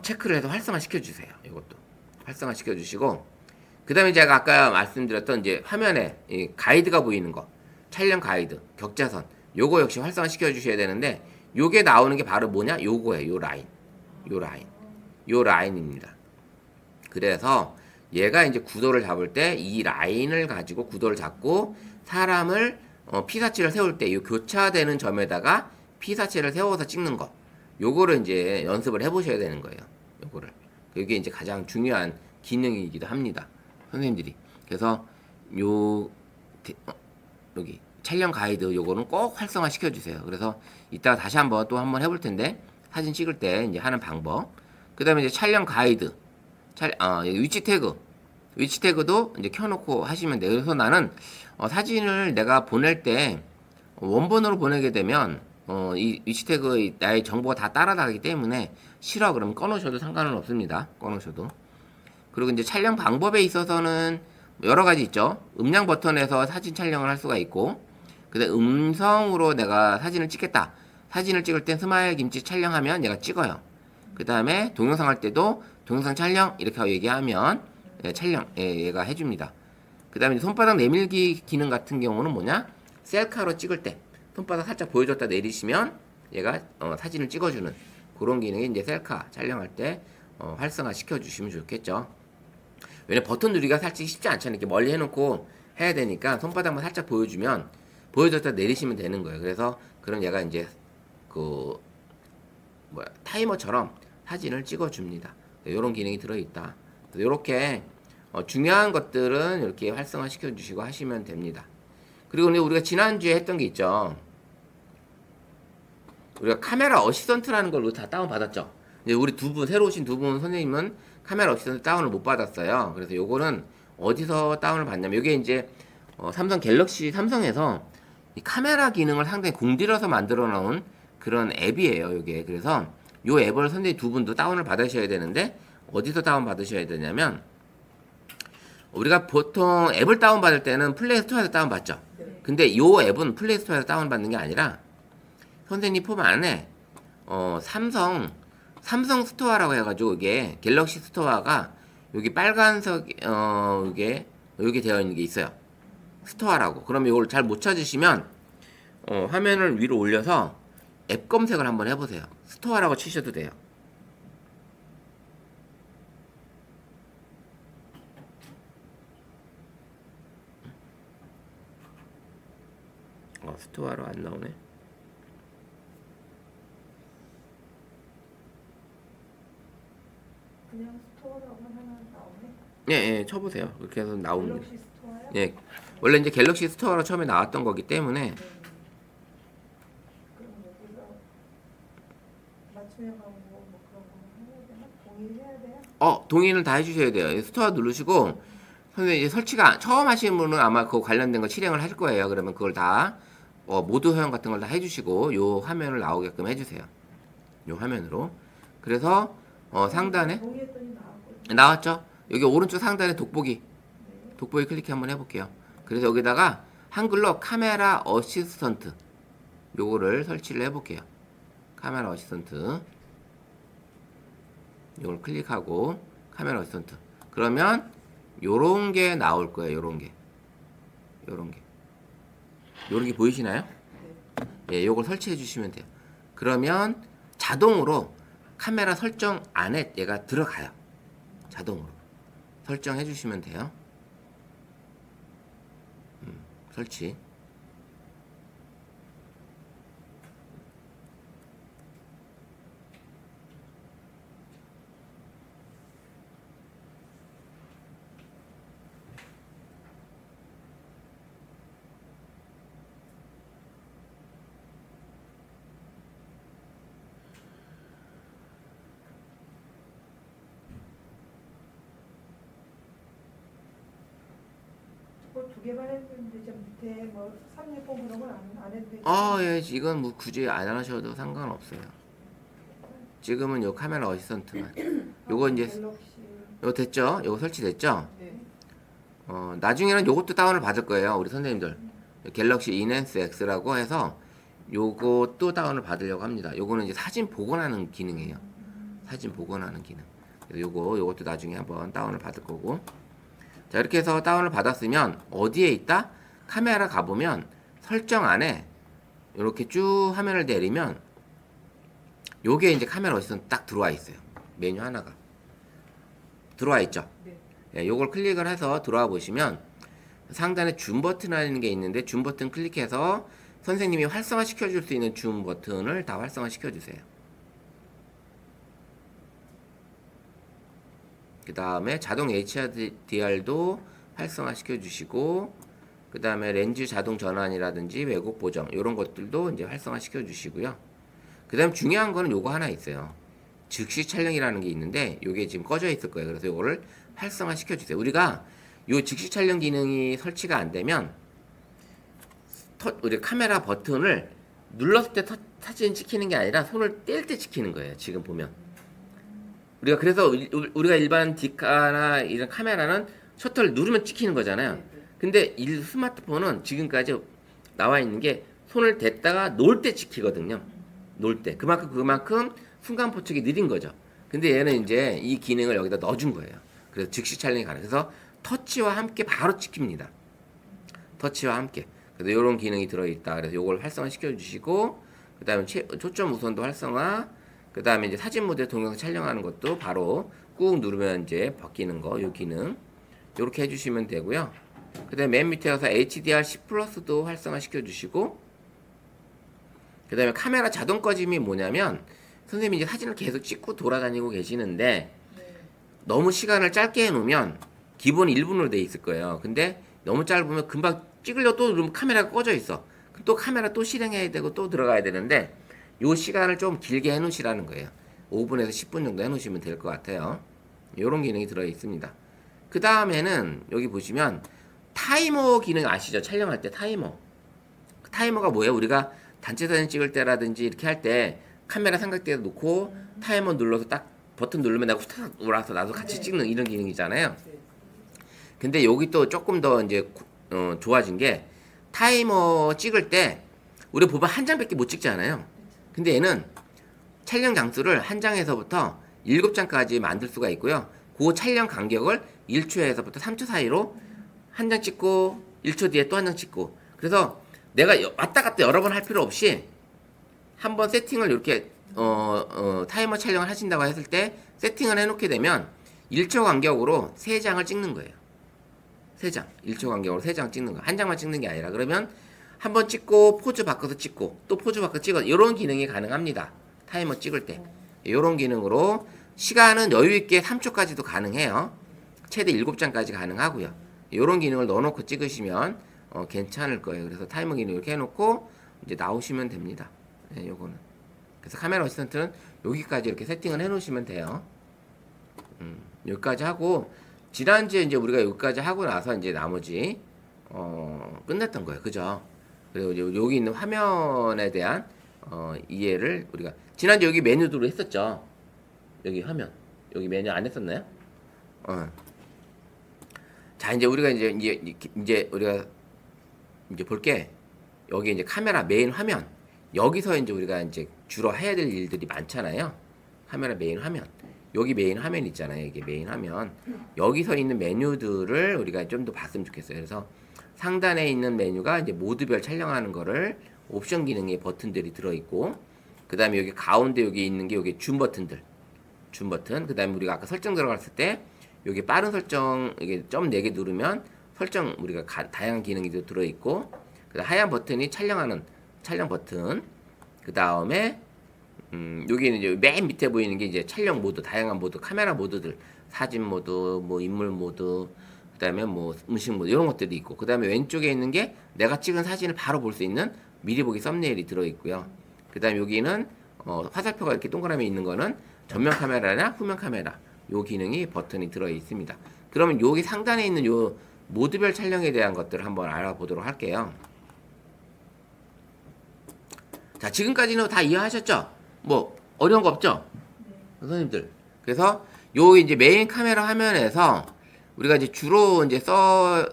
체크를 해서 활성화 시켜주세요. 이것도 활성화 시켜주시고, 그 다음에 제가 아까 말씀드렸던 이제 화면에 이 가이드가 보이는 거, 촬영 가이드, 격자선, 요거 역시 활성화시켜 주셔야 되는데 요게 나오는 게 바로 뭐냐? 요거예요. 요 라인. 요 라인. 요 라인입니다. 그래서 얘가 이제 구도를 잡을 때 이 라인을 가지고 구도를 잡고 사람을 피사체를 세울 때 이 교차되는 점에다가 피사체를 세워서 찍는 거 요거를 이제 연습을 해보셔야 되는 거예요. 요거를 이게 이제 가장 중요한 기능이기도 합니다. 선생님들이 그래서 여기 촬영 가이드 요거는 꼭 활성화 시켜주세요. 그래서 이따가 다시 또 한번 해볼 텐데 사진 찍을 때 이제 하는 방법. 그 다음에 이제 촬영 가이드, 위치 태그도 이제 켜놓고 하시면 돼요. 그래서 나는 사진을 내가 보낼 때 원본으로 보내게 되면 이 위치 태그 나의 정보가 다 따라다니기 때문에 싫어 그러면 꺼놓으셔도 상관은 없습니다. 꺼놓으셔도. 그리고 이제 촬영 방법에 있어서는 여러 가지 있죠. 음량 버튼에서 사진 촬영을 할 수가 있고, 근데 음성으로 내가 사진을 찍겠다. 사진을 찍을 땐 스마일 김치 촬영하면 얘가 찍어요. 그 다음에 동영상 할 때도 동영상 촬영 이렇게 얘기하면 촬영 얘가 해줍니다. 그 다음에 손바닥 내밀기 기능 같은 경우는 뭐냐? 셀카로 찍을 때 손바닥 살짝 보여줬다 내리시면 얘가 사진을 찍어주는 그런 기능이 이제 셀카 촬영할 때 활성화 시켜주시면 좋겠죠. 왜냐면 버튼 누리기가 살짝 쉽지 않잖아요. 이렇게 멀리 해놓고 해야 되니까 손바닥만 살짝 보여주면 보여줬다 내리시면 되는 거예요. 그래서 그럼 얘가 이제 타이머처럼 사진을 찍어줍니다. 이런 기능이 들어있다. 이렇게 중요한 것들은 이렇게 활성화 시켜주시고 하시면 됩니다. 그리고 우리가 지난주에 했던 게 있죠. 우리가 카메라 어시스턴트라는 걸 다 다운받았죠. 이제 우리 새로 오신 두 분 선생님은 카메라 어시스턴트 다운을 못 받았어요. 그래서 요거는 어디서 다운을 받냐면 이게 이제 삼성에서 이 카메라 기능을 상당히 공들여서 만들어 놓은 그런 앱이에요. 이게 그래서 요 앱을 선생님 두 분도 다운을 받으셔야 되는데 어디서 다운 받으셔야 되냐면 우리가 보통 앱을 다운 받을 때는 플레이 스토어에서 다운 받죠. 근데 요 앱은 플레이 스토어에서 다운 받는 게 아니라 선생님 폼 안에 삼성 스토어라고 해가지고 이게 갤럭시 스토어가 여기 빨간색 이게 되어 있는 게 있어요. 스토어라고. 그럼 이걸 잘 못 찾으시면 화면을 위로 올려서 앱 검색을 한번 해보세요. 스토어라고 치셔도 돼요. 스토어로 안 나오네. 그냥 스토어라고 하면 나오네. 예, 쳐보세요. 그렇게 해서 나옵니다. 갤럭시 스토어요? 예, 원래 이제 갤럭시 스토어로 처음에 나왔던 거기 때문에 그럼 여기서 맞춤형 광고 뭐 그런 거 해야 되나? 동의해야 돼요? 동의는 다 해주셔야 돼요. 스토어 누르시고 선생님 이제 설치가 처음 하시는 분은 아마 그거 관련된 거 실행을 할 거예요. 그러면 그걸 다 모드 허용 같은 걸 다 해주시고 요 화면을 나오게끔 해주세요. 요 화면으로. 그래서 상단에 동의했더니 나왔고. 나왔죠? 여기 오른쪽 상단에 돋보기 네. 클릭 한번 해볼게요. 그래서 여기다가 한글로 카메라 어시스턴트 요거를 설치를 해볼게요. 카메라 어시스턴트 이걸 클릭하고 카메라 어시스턴트 그러면 요런 게 나올 거예요. 요런 게 보이시나요? 예, 요걸 설치해 주시면 돼요. 그러면 자동으로 카메라 설정 안에 얘가 들어가요. 자동으로 설정해 주시면 돼요. 설치. 그거 두 개만 했는데 좀 밑에 뭐 360 그런 건 안 해도 되죠? 예, 이건 뭐 굳이 안 하셔도 상관없어요. 지금은 요 카메라 어시스턴트만. 요거 이제 갤럭시. 요거 됐죠? 요거 설치됐죠? 네. 나중에는 요것도 다운을 받을 거예요. 우리 선생님들. 갤럭시 인핸스 X라고 해서 요것도 다운을 받으려고 합니다. 요거는 이제 사진 복원하는 기능이에요. 사진 복원하는 기능. 그래서 요것도 나중에 한번 다운을 받을 거고. 자, 이렇게 해서 다운을 받았으면 어디에 있다? 카메라 가보면 설정 안에 이렇게 쭉 화면을 내리면 요게 이제 카메라 어시스턴트 딱 들어와 있어요. 메뉴 하나가 들어와 있죠. 네. 예, 요걸 클릭을 해서 들어와 보시면 상단에 줌 버튼이라는 게 있는데 줌 버튼 클릭해서 선생님이 활성화 시켜줄 수 있는 줌 버튼을 다 활성화 시켜주세요. 그 다음에 자동 HDR도 활성화 시켜주시고, 그 다음에 렌즈 자동 전환이라든지 왜곡 보정 이런 것들도 이제 활성화 시켜주시고요. 그 다음 중요한 거는 요거 하나 있어요. 즉시 촬영이라는 게 있는데 요게 지금 꺼져 있을 거예요. 그래서 요거를 활성화 시켜주세요. 우리가 요 즉시 촬영 기능이 설치가 안 되면 우리 카메라 버튼을 눌렀을 때 사진 찍히는 게 아니라 손을 뗄 때 찍히는 거예요. 지금 보면 우리가 그래서 우리가 일반 디카나 이런 카메라는 셔터를 누르면 찍히는 거잖아요. 근데 이 스마트폰은 지금까지 나와 있는 게 손을 댔다가 놓을 때 찍히거든요. 놓을 때 그만큼 순간 포착이 느린 거죠. 근데 얘는 이제 이 기능을 여기다 넣어준 거예요. 그래서 즉시 촬영이 가능. 그래서 터치와 함께 바로 찍힙니다. 터치와 함께. 그래서 이런 기능이 들어있다. 그래서 이걸 활성화 시켜주시고, 그 다음에 초점 우선도 활성화, 그 다음에 이제 사진 모드에 동영상 촬영하는 것도 바로 꾹 누르면 이제 바뀌는 거, 요 기능. 이렇게 해주시면 되고요. 그 다음에 맨 밑에 가서 HDR10 플러스도 활성화 시켜주시고, 그 다음에 카메라 자동 꺼짐이 뭐냐면, 선생님이 이제 사진을 계속 찍고 돌아다니고 계시는데, 너무 시간을 짧게 해놓으면, 기본 1분으로 돼 있을 거예요. 근데 너무 짧으면 금방 찍으려고 또 누르면 카메라가 꺼져 있어. 또 카메라 또 실행해야 되고 또 들어가야 되는데, 요 시간을 좀 길게 해놓으시라는 거예요. 5분에서 10분 정도 해놓으시면 될 것 같아요. 요런 기능이 들어 있습니다. 그 다음에는 여기 보시면 타이머 기능 아시죠? 촬영할 때 타이머. 타이머가 뭐예요? 우리가 단체 사진 찍을 때라든지 이렇게 할 때 카메라 삼각대에 놓고 타이머 눌러서 딱 버튼 누르면 나고 탁 돌아서 나도 같이 찍는 이런 기능이잖아요. 근데 여기 또 조금 더 이제 좋아진 게 타이머 찍을 때 우리 보면 한 장밖에 못 찍잖아요. 근데 얘는 촬영 장수를 한 장에서부터 7장까지 만들 수가 있고요. 그 촬영 간격을 1초에서부터 3초 사이로 한 장 찍고 1초 뒤에 또 한 장 찍고, 그래서 내가 왔다 갔다 여러 번 할 필요 없이 한번 세팅을 이렇게 타이머 촬영을 하신다고 했을 때 세팅을 해놓게 되면 1초 간격으로 3장을 찍는 거예요. 3장 1초 간격으로 3장 찍는 거예요. 한 장만 찍는 게 아니라. 그러면 한 번 찍고 포즈 바꿔서 찍고 또 포즈 바꿔서 찍어, 이런 기능이 가능합니다. 타이머 찍을 때 이런 기능으로 시간은 여유있게 3초까지도 가능해요. 최대 7장까지 가능하고요. 이런 기능을 넣어놓고 찍으시면 괜찮을 거예요. 그래서 타이머 기능 이렇게 해놓고 이제 나오시면 됩니다. 네, 요거는. 그래서 카메라 어시스턴트는 여기까지 이렇게 세팅을 해놓으시면 돼요. 여기까지 하고, 지난주에 이제 우리가 여기까지 하고 나서 이제 나머지 끝냈던 거예요. 그죠? 그리고 이제 여기 있는 화면에 대한 이해를 우리가 지난주 여기 메뉴들로 했었죠. 여기 화면, 여기 메뉴 안 했었나요? 자, 이제 우리가 이제 우리가 이제 볼게, 여기 이제 카메라 메인 화면, 여기서 이제 우리가 이제 주로 해야 될 일들이 많잖아요. 카메라 메인 화면, 여기 메인 화면 있잖아요. 이게 메인 화면, 여기서 있는 메뉴들을 우리가 좀 더 봤으면 좋겠어요. 그래서 상단에 있는 메뉴가 이제 모드별 촬영하는 거를 옵션 기능의 버튼들이 들어있고, 그 다음에 여기 가운데 여기 있는 게 여기 줌 버튼들, 줌 버튼. 그 다음에 우리가 아까 설정 들어갔을 때 여기 빠른 설정, 이게 점 4개 누르면 설정, 우리가 다양한 기능이 들어있고, 그 다음 하얀 버튼이 촬영하는 촬영 버튼. 그 다음에 여기는 이제 맨 밑에 보이는 게 이제 촬영 모드, 다양한 모드, 카메라 모드들, 사진 모드, 뭐 인물 모드, 그 다음에 뭐 음식 모드, 이런 것들이 있고, 그 다음에 왼쪽에 있는 게 내가 찍은 사진을 바로 볼 수 있는 미리 보기 썸네일이 들어있고요. 그 다음에 여기는 화살표가 이렇게 동그라미 있는 거는 전면 카메라나 후면 카메라, 요 기능이 버튼이 들어 있습니다. 그러면 여기 상단에 있는 요 모드별 촬영에 대한 것들을 한번 알아보도록 할게요. 자, 지금까지는 다 이해하셨죠? 뭐 어려운 거 없죠? 선생님들. 그래서 요 이제 메인 카메라 화면에서 우리가 이제 주로 이제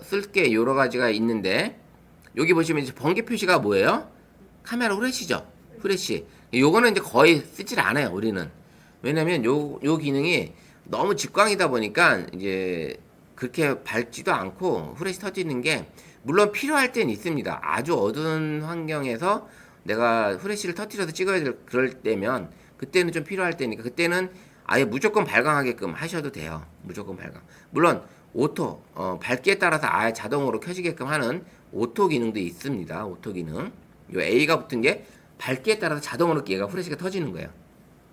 쓸 게 여러 가지가 있는데, 여기 보시면 이제 번개 표시가 뭐예요? 카메라 후레쉬죠. 후레쉬. 요거는 이제 거의 쓰질 않아요, 우리는. 왜냐면 요 기능이 너무 직광이다 보니까 이제 그렇게 밝지도 않고 후레쉬 터지는 게 물론 필요할 땐 있습니다. 아주 어두운 환경에서 내가 후레쉬를 터뜨려서 찍어야 될 그럴 때면 그때는 좀 필요할 때니까 그때는 아예 무조건 발광하게끔 하셔도 돼요. 무조건 발광. 물론 오토 밝기에 따라서 아예 자동으로 켜지게끔 하는 오토 기능도 있습니다. 오토 기능. 요 A가 붙은 게 밝기에 따라서 자동으로 얘가 후레쉬가 터지는 거예요.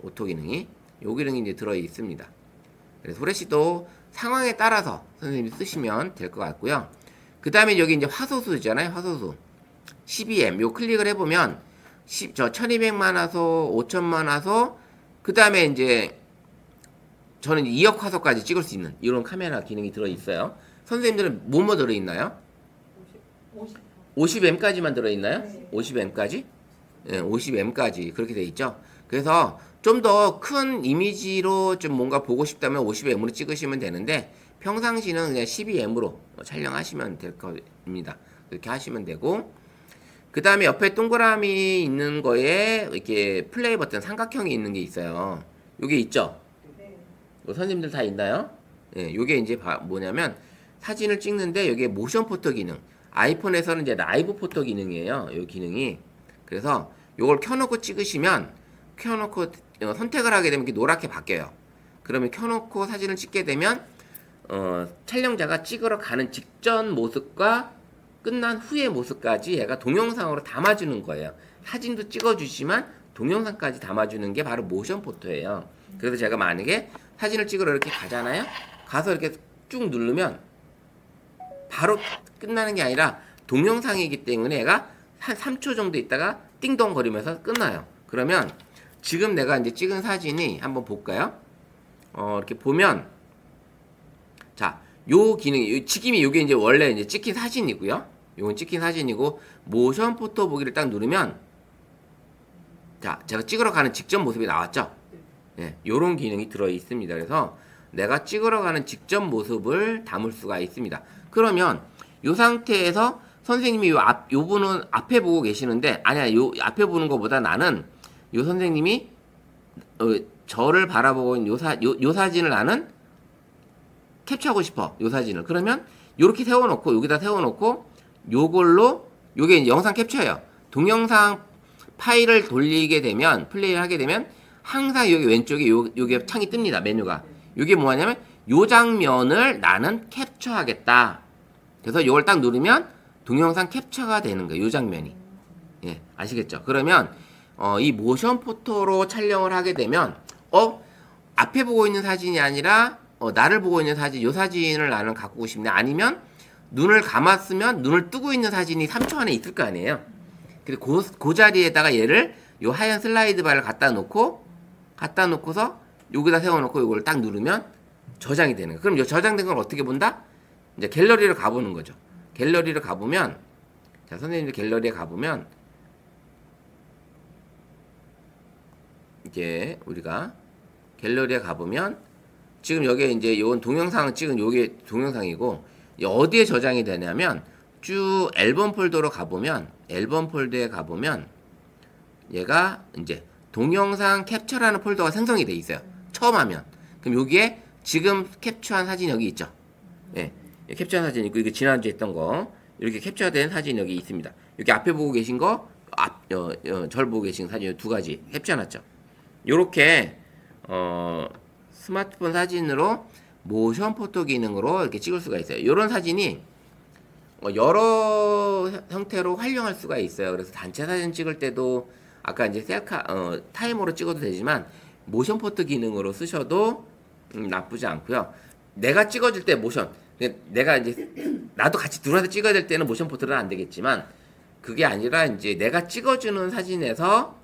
오토 기능이. 요 기능이 이제 들어 있습니다. 그래서 후레쉬도 상황에 따라서 선생님이 쓰시면 될 것 같고요. 그 다음에 여기 이제 화소수 있잖아요. 화소수. 12M. 요 클릭을 해보면 1200만 화소, 5000만 화소, 그 다음에 이제 저는 2억 화소까지 찍을 수 있는 이런 카메라 기능이 들어있어요. 선생님들은 뭐뭐 들어있나요? 50M까지만 들어있나요? 네. 50M까지? 네, 50M까지 그렇게 돼 있죠. 그래서 좀 더 큰 이미지로 좀 뭔가 보고 싶다면 50M으로 찍으시면 되는데 평상시는 그냥 12M으로 촬영하시면 될 겁니다. 그렇게 하시면 되고 그 다음에 옆에 동그라미 있는 거에 이렇게 플레이 버튼 삼각형이 있는 게 있어요. 요게 있죠? 네. 선생님들 다 있나요? 예, 요게 이제 뭐냐면 사진을 찍는데 여기에 모션 포토 기능. 아이폰에서는 이제 라이브 포토 기능이에요. 요 기능이. 그래서 요걸 켜놓고 찍으시면 켜놓고 선택을 하게 되면 이렇게 노랗게 바뀌어요. 그러면 켜놓고 사진을 찍게 되면 촬영자가 찍으러 가는 직전 모습과 끝난 후의 모습까지 얘가 동영상으로 담아주는 거예요. 사진도 찍어주지만 동영상까지 담아주는 게 바로 모션 포토예요. 그래서 제가 만약에 사진을 찍으러 이렇게 가잖아요. 가서 이렇게 쭉 누르면 바로 끝나는 게 아니라 동영상이기 때문에 얘가 한 3초 정도 있다가 띵동 거리면서 끝나요. 그러면 지금 내가 이제 찍은 사진이 한번 볼까요? 이렇게 보면 자, 요 기능이 지금이 요게 이제 원래 이제 찍힌 사진이고요. 요건 찍힌 사진이고 모션 포토 보기를 딱 누르면 자, 제가 찍으러 가는 직전 모습이 나왔죠? 예, 요런 기능이 들어 있습니다. 그래서 내가 찍으러 가는 직전 모습을 담을 수가 있습니다. 그러면 요 상태에서 선생님이 요 분은 앞에 보고 계시는데 아니야, 요 앞에 보는 것보다 나는 요 선생님이 저를 바라보고 있는 요 사진을 나는 캡처하고 싶어. 요 사진을. 그러면 요렇게 세워놓고 여기다 세워놓고 요걸로 요게 영상 캡처예요. 동영상 파일을 돌리게 되면 플레이를 하게 되면 항상 여기 왼쪽에 요게 창이 뜹니다. 메뉴가. 요게 뭐냐면 요 장면을 나는 캡처하겠다. 그래서 요걸 딱 누르면 동영상 캡처가 되는 거예요. 요 장면이. 예, 아시겠죠? 그러면 이 모션 포토로 촬영을 하게 되면 앞에 보고 있는 사진이 아니라 나를 보고 있는 사진, 요 사진을 나는 갖고 싶네. 아니면 눈을 감았으면 눈을 뜨고 있는 사진이 3초 안에 있을 거 아니에요. 근데 그 자리에다가 얘를 요 하얀 슬라이드 바를 갖다 놓고서 여기다 세워놓고 요걸 딱 누르면 저장이 되는 거예요. 그럼 요 저장된 걸 어떻게 본다? 이제 갤러리를 가보는 거죠. 갤러리를 가보면 자, 선생님들 갤러리에 가보면 이게 우리가 갤러리에 가보면 지금 여기에 이제 요 동영상 찍은 요게 동영상이고 어디에 저장이 되냐면 쭉 앨범 폴더로 가보면 앨범 폴더에 가보면 얘가 이제 동영상 캡처라는 폴더가 생성이 돼 있어요. 처음 하면. 그럼 여기에 지금 캡처한 사진 여기 있죠. 예. 캡처한 사진 있고 이게 지난주에 했던 거 이렇게 캡처된 사진 여기 있습니다. 여기 앞에 보고 계신 거 절 보고 계신 사진 두 가지 캡처해놨죠. 요렇게 스마트폰 사진으로 모션 포토 기능으로 이렇게 찍을 수가 있어요. 이런 사진이 여러 형태로 활용할 수가 있어요. 그래서 단체 사진 찍을 때도 아까 이제 셀카 타이머로 찍어도 되지만 모션 포토 기능으로 쓰셔도 나쁘지 않고요. 내가 찍어줄 때 모션 내가 이제 나도 같이 둘러서 찍어야 될 때는 모션 포토는 안 되겠지만 그게 아니라 이제 내가 찍어주는 사진에서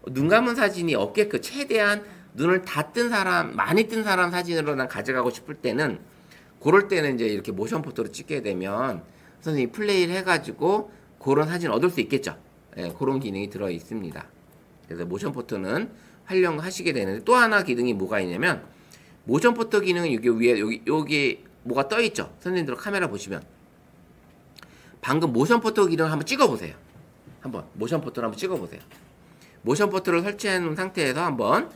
눈 감은 사진이 없게끔 최대한 눈을 다 뜬 사람, 많이 뜬 사람 사진으로 난 가져가고 싶을 때는 그럴 때는 이제 이렇게 모션 포토로 찍게 되면 선생님이 플레이를 해가지고 그런 사진 얻을 수 있겠죠. 예, 그런 기능이 들어 있습니다. 그래서 모션 포토는 활용하시게 되는데 또 하나 기능이 뭐가 있냐면 모션 포토 기능은 여기 위에 여기 뭐가 떠 있죠. 선생님들 카메라 보시면 방금 모션 포토 기능 한번 찍어보세요. 한번 모션 포토를 한번 찍어보세요. 모션 포토를 설치해 놓은 상태에서 한번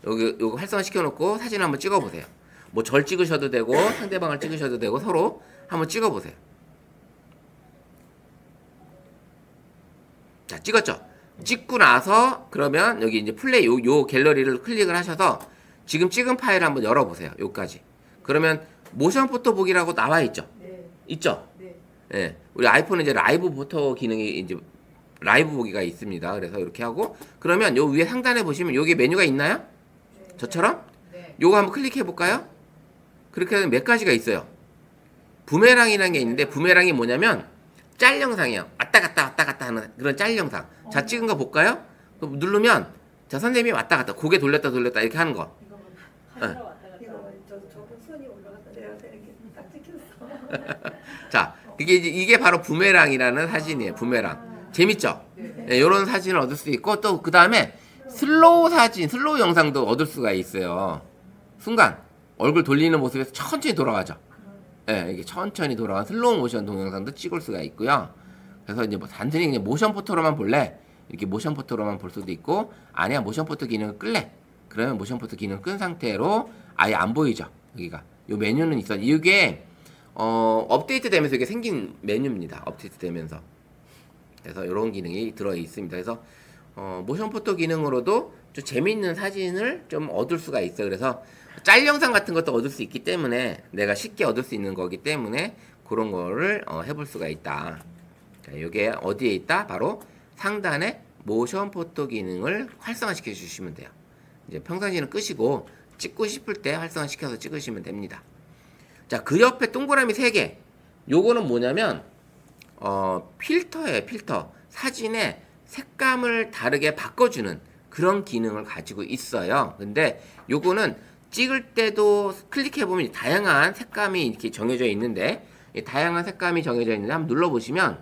요거 활성화 시켜놓고 사진 한번 찍어보세요. 뭐 절 찍으셔도 되고 상대방을 찍으셔도 되고 서로 한번 찍어보세요. 자, 찍었죠? 찍고 나서 그러면 여기 이제 플레이 요 갤러리를 클릭을 하셔서 지금 찍은 파일을 한번 열어보세요. 요까지. 그러면 모션 포토 보기라고 나와 있죠. 네. 있죠. 네. 예. 우리 아이폰은 이제 라이브 포토 기능이 이제 라이브 보기가 있습니다. 그래서 이렇게 하고 그러면 요 위에 상단에 보시면 여기 메뉴가 있나요? 네. 저처럼? 네. 요거 한번 클릭해 볼까요? 그렇게 하면 몇 가지가 있어요. 부메랑이라는 게 있는데 부메랑이 뭐냐면 짤 영상이에요. 왔다 갔다 하는 그런 짤 영상. 자, 찍은 거 볼까요? 그럼 누르면 자, 선생님이 왔다 갔다 고개 돌렸다 이렇게 하는 거. 이거 카메라 왔다 갔다. 이거 저분 손이 올라갔다 내려갔다 이렇게 딱 찍혔어. 자, 이게 바로 부메랑이라는 사진이에요. 부메랑. 재밌죠? 네. 네, 이런 사진을 얻을 수 있고 또 그 다음에 슬로우 사진, 슬로우 영상도 얻을 수가 있어요. 순간 얼굴 돌리는 모습에서 천천히 돌아가죠. 예, 이게 천천히 돌아간 슬로우 모션 동영상도 찍을 수가 있고요. 그래서 이제 뭐 단순히 그냥 모션 포토로만 볼래? 이렇게 모션 포토로만 볼 수도 있고, 아니야 모션 포토 기능을 끌래? 그러면 모션 포토 기능을 끈 상태로 아예 안 보이죠. 여기가 요 메뉴는 있어. 이게 업데이트 되면서 이게 생긴 메뉴입니다. 업데이트 되면서. 그래서 이런 기능이 들어 있습니다. 그래서 모션 포토 기능으로도 좀 재미있는 사진을 좀 얻을 수가 있어요. 그래서 짤 영상 같은 것도 얻을 수 있기 때문에 내가 쉽게 얻을 수 있는 거기 때문에 그런 거를 해볼 수가 있다. 자, 이게 어디에 있다? 바로 상단에 모션 포토 기능을 활성화시켜 주시면 돼요. 이제 평상시는 끄시고 찍고 싶을 때 활성화시켜서 찍으시면 됩니다. 자, 그 옆에 동그라미 3개. 요거는 뭐냐면 필터예요. 필터. 사진의 색감을 다르게 바꿔주는 그런 기능을 가지고 있어요. 근데 요거는 찍을 때도 클릭해보면 다양한 색감이 이렇게 정해져 있는데, 이 다양한 색감이 정해져 있는데 한번 눌러보시면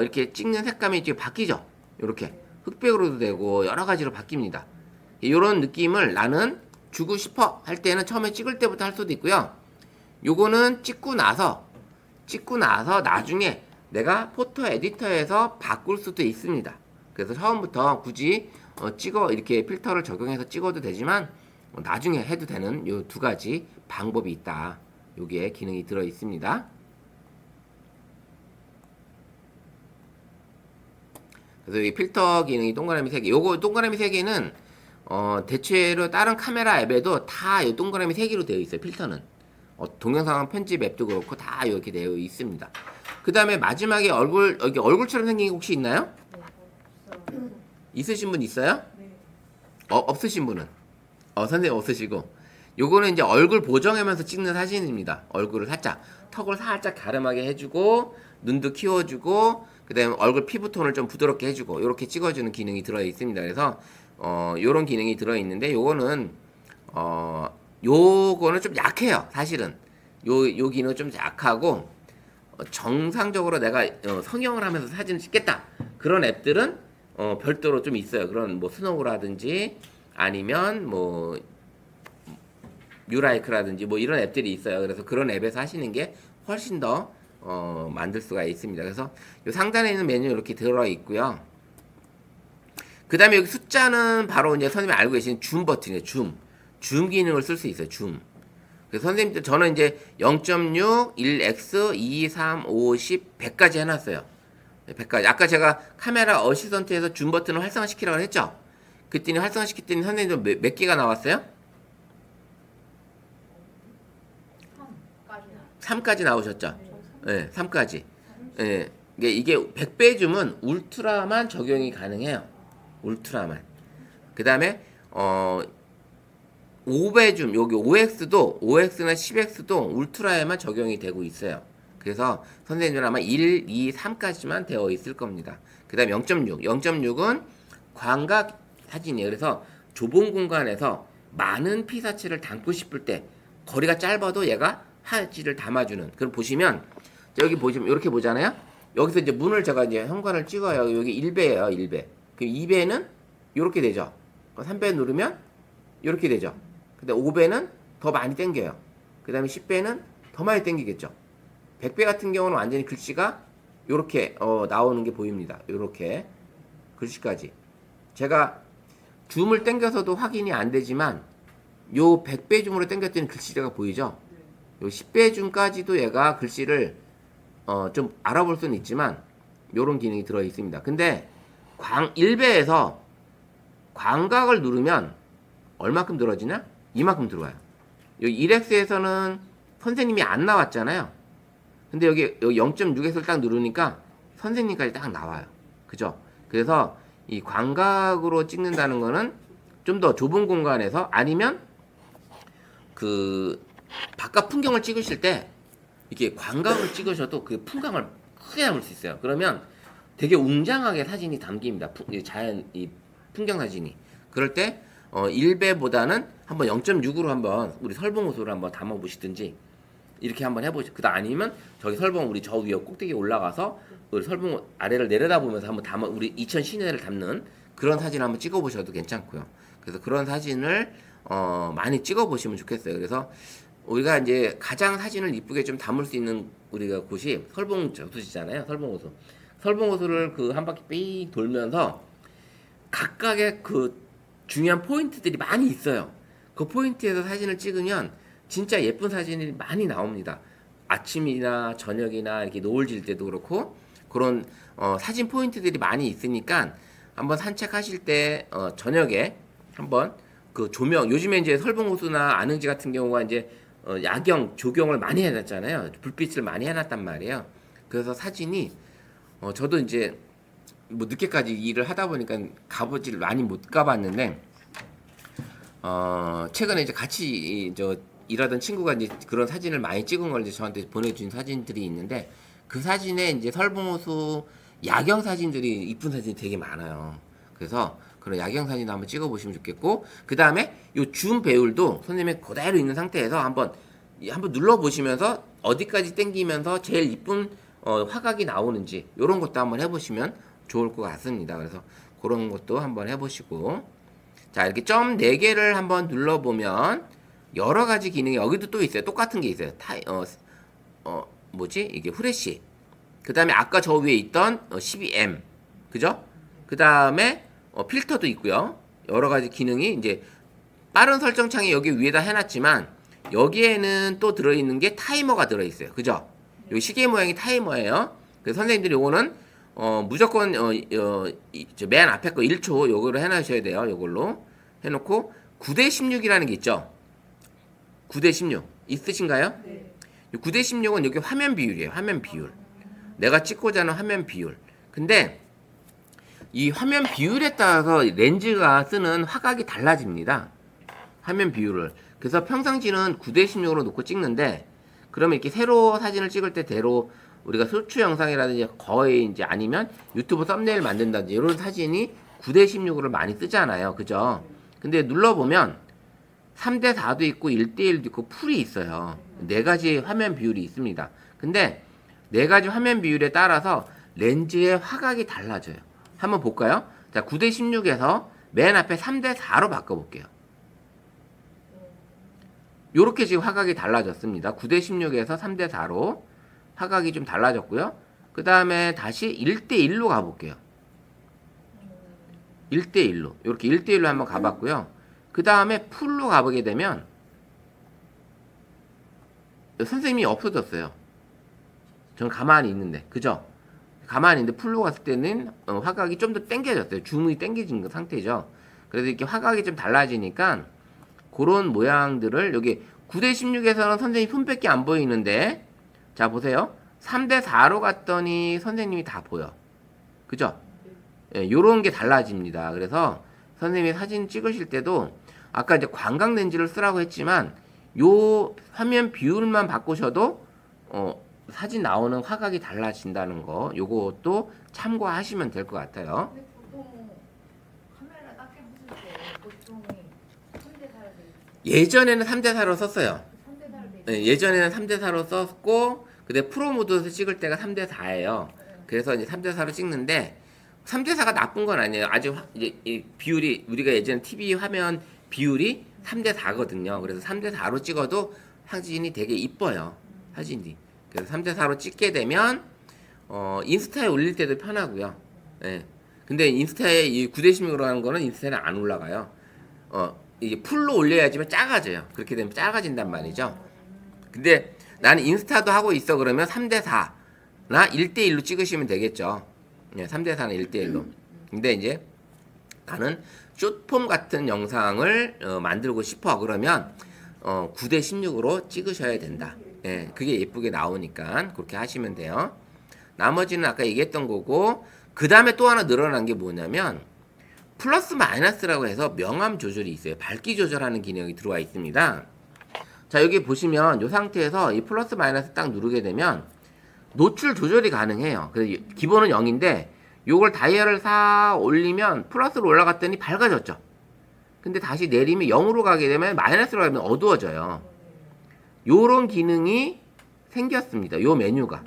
이렇게 찍는 색감이 이제 바뀌죠. 이렇게 흑백으로도 되고 여러 가지로 바뀝니다. 이런 느낌을 나는 주고 싶어 할 때는 처음에 찍을 때부터 할 수도 있고요. 요거는 찍고 나서 나중에 내가 포토 에디터에서 바꿀 수도 있습니다. 그래서 처음부터 굳이 이렇게 필터를 적용해서 찍어도 되지만 나중에 해도 되는 요 2가지 방법이 있다. 여기에 기능이 들어 있습니다. 그래서 이 필터 기능이 동그라미 3개. 요거 동그라미 3개는 대체로 다른 카메라 앱에도 다 이 동그라미 3개로 되어 있어요. 필터는 동영상 편집 앱도 그렇고 다 이렇게 되어 있습니다. 그 다음에 마지막에 여기 얼굴처럼 생긴 게 혹시 있나요? 네. 있으신 분 있어요? 네. 없으신 분은? 선생님 없으시고. 요거는 이제 얼굴 보정하면서 찍는 사진입니다. 얼굴을 턱을 살짝 가름하게 해주고, 눈도 키워주고, 그 다음에 얼굴 피부톤을 좀 부드럽게 해주고, 요렇게 찍어주는 기능이 들어있습니다. 그래서, 요런 기능이 들어있는데, 요거는 좀 약해요. 사실은. 요 기능은 좀 약하고, 정상적으로 내가 성형을 하면서 사진을 찍겠다. 그런 앱들은 별도로 좀 있어요. 그런 뭐 스노우라든지 아니면 뭐 뮤라이크라든지 뭐 이런 앱들이 있어요. 그래서 그런 앱에서 하시는 게 훨씬 더 만들 수가 있습니다. 그래서 이 상단에 있는 메뉴 이렇게 들어 있고요. 그 다음에 여기 숫자는 바로 이제 선생님이 알고 계시는 줌 버튼이에요. 줌 기능을 쓸 수 있어요. 줌. 그래서 선생님들 저는 이제 0.6, 1x, 2, 3, 5, 10, 100까지 해놨어요. 100까지. 아까 제가 카메라 어시스턴트에서 줌 버튼을 활성화시키라고 했죠? 그랬더니 활성화시켰더니 선생님 몇 개가 나왔어요? 3까지 나오셨죠? 네, 3까지. 네, 이게 100배 줌은 울트라만 적용이 가능해요. 울트라만. 그 다음에 5배 줌, 여기 5x나 10x도 울트라에만 적용이 되고 있어요. 그래서 선생님은 아마 1, 2, 3까지만 되어 있을 겁니다. 그 다음에 0.6은 광각 사진이에요. 그래서 좁은 공간에서 많은 피사체를 담고 싶을 때 거리가 짧아도 얘가 사진을 담아주는. 그럼 보시면 여기 보시면 이렇게 보잖아요. 여기서 이제 문을 제가 이제 현관을 찍어요. 여기 1배예요, 1배. 그럼 2배는 이렇게 되죠. 3배 누르면 이렇게 되죠. 근데 5배는 더 많이 당겨요. 그 다음에 10배는 더 많이 당기겠죠. 100배 같은 경우는 완전히 글씨가 이렇게 나오는 게 보입니다. 이렇게 글씨까지. 제가 줌을 당겨서도 확인이 안 되지만 요 100배 줌으로 당겼더니 글씨가 보이죠. 요 10배 줌까지도 얘가 글씨를 좀 알아볼 수는 있지만 요런 기능이 들어 있습니다. 근데 일배에서 광각을 누르면 얼마큼 들어지냐? 이만큼 들어와요. 여기 1x에서는 선생님이 안 나왔잖아요. 근데 여기 0.6x를 딱 누르니까 선생님까지 딱 나와요. 그죠? 그래서 이 광각으로 찍는다는 거는 좀 더 좁은 공간에서 아니면 그 바깥 풍경을 찍으실 때 이렇게 광각을 찍으셔도 그 풍광을 크게 담을 수 있어요. 그러면 되게 웅장하게 사진이 담깁니다. 자연 이 풍경 사진이. 그럴 때 1배보다는 한번 0.6으로 한번 우리 설봉호수를 한번 담아 보시든지 이렇게 한번 해보시죠. 그다음 아니면 저기 설봉 우리 저 위에 꼭대기에 올라가서 우리 설봉 아래를 내려다보면서 한번 담아 우리 이천 시내를 담는 그런 사진 한번 찍어 보셔도 괜찮고요. 그래서 그런 사진을 많이 찍어 보시면 좋겠어요. 그래서 우리가 이제 가장 사진을 이쁘게 좀 담을 수 있는 우리가 곳이 설봉 저수지잖아요. 설봉호수. 설봉호수를 그 한 바퀴 삥 돌면서 각각의 그 중요한 포인트들이 많이 있어요. 그 포인트에서 사진을 찍으면 진짜 예쁜 사진이 많이 나옵니다. 아침이나 저녁이나 이렇게 노을 질 때도 그렇고 그런 사진 포인트들이 많이 있으니까 한번 산책하실 때 저녁에 한번 그 조명 요즘에 이제 설봉호수나 안흥지 같은 경우가 이제 야경 조경을 많이 해놨잖아요. 불빛을 많이 해놨단 말이에요. 그래서 사진이 저도 이제 뭐 늦게까지 일을 하다 보니까 가보지를 많이 못 가봤는데 최근에 이제 같이 저 일하던 친구가 이제 그런 사진을 많이 찍은 걸 이제 저한테 보내준 사진들이 있는데 그 사진에 이제 설봉호수 야경 사진들이 이쁜 사진이 되게 많아요. 그래서 그런 야경 사진도 한번 찍어보시면 좋겠고 그 다음에 요 줌 배율도 선생님이 그대로 있는 상태에서 한번 눌러보시면서 어디까지 당기면서 제일 이쁜 화각이 나오는지 이런 것도 한번 해보시면 좋을 것 같습니다. 그래서 그런 것도 한번 해보시고 자 이렇게 점 4개를 한번 눌러보면 여러 가지 기능이 여기도 또 있어요. 똑같은 게 있어요. 뭐지? 이게 후레쉬. 그 다음에 아까 저 위에 있던 12M. 그죠? 그 다음에 필터도 있고요. 여러 가지 기능이 이제 빠른 설정 창이 여기 위에다 해놨지만 여기에는 또 들어있는 게 타이머가 들어있어요. 그죠? 여기 시계 모양이 타이머예요. 그래서 선생님들이 요거는 무조건 맨 앞에 거 1초 요거로 해놔셔야 돼요. 요걸로 해놓고 9대16이라는 게 있죠. 9대16 있으신가요? 네. 9대16은 여기 화면 비율이에요. 화면 비율. 내가 찍고자 하는 화면 비율. 근데 이 화면 비율에 따라서 렌즈가 쓰는 화각이 달라집니다. 화면 비율을. 그래서 평상시는 9대16으로 놓고 찍는데 그러면 이렇게 세로 사진을 찍을 때 대로 우리가 소추 영상이라든지 거의 이제 아니면 유튜브 썸네일 만든다든지 이런 사진이 9대16으로 많이 쓰잖아요. 그죠? 근데 눌러보면 3대4도 있고 1대1도 있고 풀이 있어요. 4가지 화면 비율이 있습니다. 근데 4가지 화면 비율에 따라서 렌즈의 화각이 달라져요. 한번 볼까요? 자, 9대16에서 맨 앞에 3대4로 바꿔볼게요. 요렇게 지금 화각이 달라졌습니다. 9대16에서 3대4로 화각이 좀 달라졌고요. 그 다음에 다시 1대1로 가볼게요. 1대1로. 이렇게 1대1로 한번 가봤고요. 그 다음에 풀로 가보게 되면 선생님이 없어졌어요. 저는 가만히 있는데. 그죠? 가만히 있는데 풀로 갔을 때는 화각이 좀 더 당겨졌어요. 줌이 당겨진 상태죠. 그래서 이렇게 화각이 좀 달라지니까 그런 모양들을 여기 9대16에서는 선생님 손밖에 안 보이는데 자 보세요. 3대4로 갔더니 선생님이 다 보여. 그죠? 예, 요런 게 달라집니다. 그래서 선생님이 사진 찍으실 때도 아까 이제 광각 렌즈를 쓰라고 했지만 요 화면 비율만 바꾸셔도 사진 나오는 화각이 달라진다는 거 요것도 참고하시면 될 것 같아요. 근데 보통 카메라 딱 해보실 때 보통 3대4로 돼 있어요. 예전에는 3대4로 썼어요. 3대4로 돼 있어요. 예, 예전에는 3대4로 썼고 근데 프로 모드에서 찍을 때가 3대4예요. 그래서 이제 3대4로 찍는데 3대4가 나쁜 건 아니에요. 아주 이제 이 비율이 우리가 예전 TV 화면 비율이 3대4거든요. 그래서 3대4로 찍어도 사진이 되게 이뻐요. 사진이. 그래서 3대4로 찍게 되면 인스타에 올릴 때도 편하고요. 예. 근데 인스타에 이 9대16으로 하는 거는 인스타에 안 올라가요. 이게 풀로 올려야지만 작아져요. 그렇게 되면 작아진단 말이죠. 근데 나는 인스타도 하고 있어 그러면 3대4나 1대1로 찍으시면 되겠죠. 예, 3대4나 1대1로. 근데 이제 나는 숏폼 같은 영상을 만들고 싶어. 그러면 9대 16으로 찍으셔야 된다. 예, 그게 예쁘게 나오니까 그렇게 하시면 돼요. 나머지는 아까 얘기했던 거고, 그 다음에 또 하나 늘어난 게 뭐냐면 플러스 마이너스라고 해서 명암 조절이 있어요. 밝기 조절하는 기능이 들어와 있습니다. 자, 여기 보시면 이 상태에서 이 플러스 마이너스 딱 누르게 되면 노출 조절이 가능해요. 그래서 기본은 0인데 요걸 다이얼을 싹 올리면 플러스로 올라갔더니 밝아졌죠. 근데 다시 내리면 0으로 가게 되면 마이너스로 가면 어두워져요. 요런 기능이 생겼습니다. 요 메뉴가.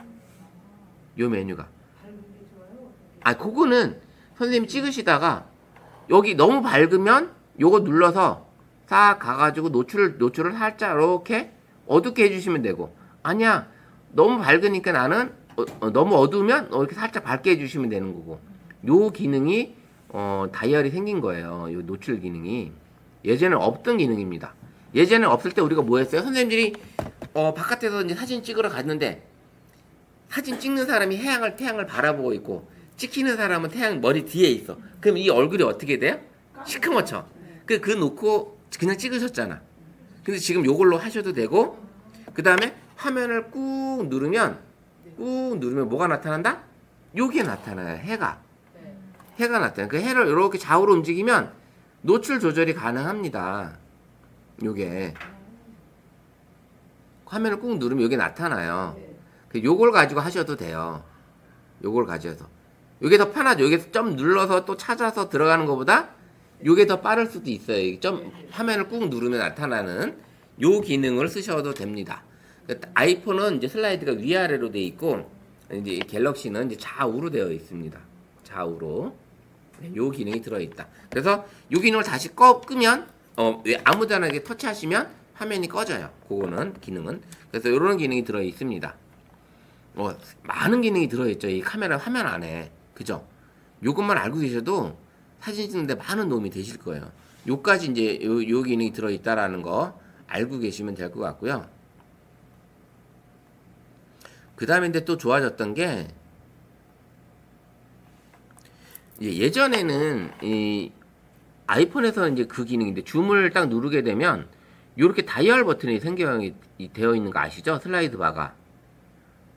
아, 그거는 선생님이 찍으시다가 여기 너무 밝으면 요거 눌러서 싹 가가지고 노출을 살짝 이렇게 어둡게 해주시면 되고, 아니야 너무 밝으니까 나는 너무 어두우면 이렇게 살짝 밝게 해주시면 되는 거고, 요 기능이 다이얼이 생긴 거예요. 요 노출 기능이 예전에 없던 기능입니다. 예전에 없을 때 우리가 뭐 했어요? 선생님들이 바깥에서 이제 사진 찍으러 갔는데 사진 찍는 사람이 태양을 바라보고 있고 찍히는 사람은 태양 머리 뒤에 있어. 그럼 이 얼굴이 어떻게 돼요? 시커멓죠. 그 놓고 그냥 찍으셨잖아. 근데 지금 요걸로 하셔도 되고, 그 다음에 화면을 꾹 누르면 뭐가 나타난다? 요게 나타나요. 해가 나타나요. 그 해를 이렇게 좌우로 움직이면 노출 조절이 가능합니다. 요게 화면을 꾹 누르면 요게 나타나요. 요걸 가지고 하셔도 돼요. 요걸 가져서 요게 더 편하죠. 여기서 점 눌러서 또 찾아서 들어가는 것보다 요게 더 빠를 수도 있어요. 점 화면을 꾹 누르면 나타나는 요 기능을 쓰셔도 됩니다. 아이폰은 이제 슬라이드가 위아래로 되어 있고, 이제 갤럭시는 이제 좌우로 되어 있습니다. 좌우로. 요 기능이 들어있다. 그래서 요 기능을 다시 끄면 아무데나 이렇게 터치하시면 화면이 꺼져요. 그거는 기능은. 그래서 요런 기능이 들어 있습니다. 많은 기능이 들어있죠. 이 카메라 화면 안에. 그죠? 요것만 알고 계셔도 사진 찍는데 많은 도움이 되실 거예요. 요까지 이제 요 기능이 들어있다라는 거 알고 계시면 될 것 같고요. 그 다음에 이제 또 좋아졌던 게, 예전에는 이 아이폰에서 이제 그 기능인데 줌을 딱 누르게 되면 요렇게 다이얼 버튼이 되어 있는 거 아시죠? 슬라이드 바가.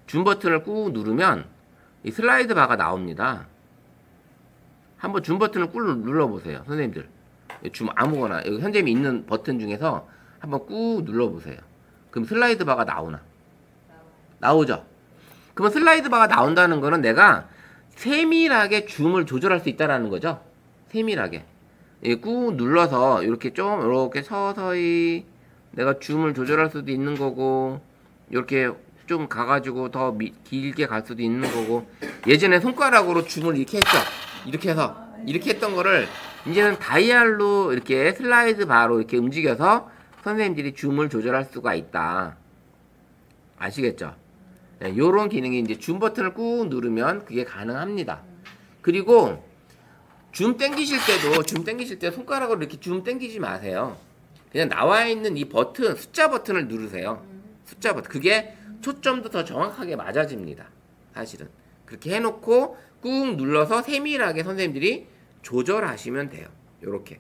줌 버튼을 꾹 누르면 이 슬라이드 바가 나옵니다. 한번 줌 버튼을 꾹 눌러보세요. 선생님들. 줌 아무거나 여기 선생님이 있는 버튼 중에서 한번 꾹 눌러보세요. 그럼 슬라이드 바가 나오죠? 그러면 슬라이드 바가 나온다는 거는 내가 세밀하게 줌을 조절할 수 있다라는 거죠. 세밀하게. 꾹 눌러서 이렇게 서서히 내가 줌을 조절할 수도 있는 거고, 이렇게 좀 가가지고 더 길게 갈 수도 있는 거고, 예전에 손가락으로 줌을 이렇게 했죠. 이렇게 해서 이렇게 했던 거를 이제는 다이얼로 이렇게 슬라이드 바로 이렇게 움직여서 선생님들이 줌을 조절할 수가 있다. 아시겠죠? 네, 요런 기능이 이제 줌 버튼을 꾹 누르면 그게 가능합니다. 그리고 줌 땡기실 때 손가락으로 이렇게 줌 땡기지 마세요. 그냥 나와 있는 이 버튼, 숫자 버튼을 누르세요. 숫자 버튼. 그게 초점도 더 정확하게 맞아집니다. 사실은. 그렇게 해놓고 꾹 눌러서 세밀하게 선생님들이 조절하시면 돼요. 요렇게.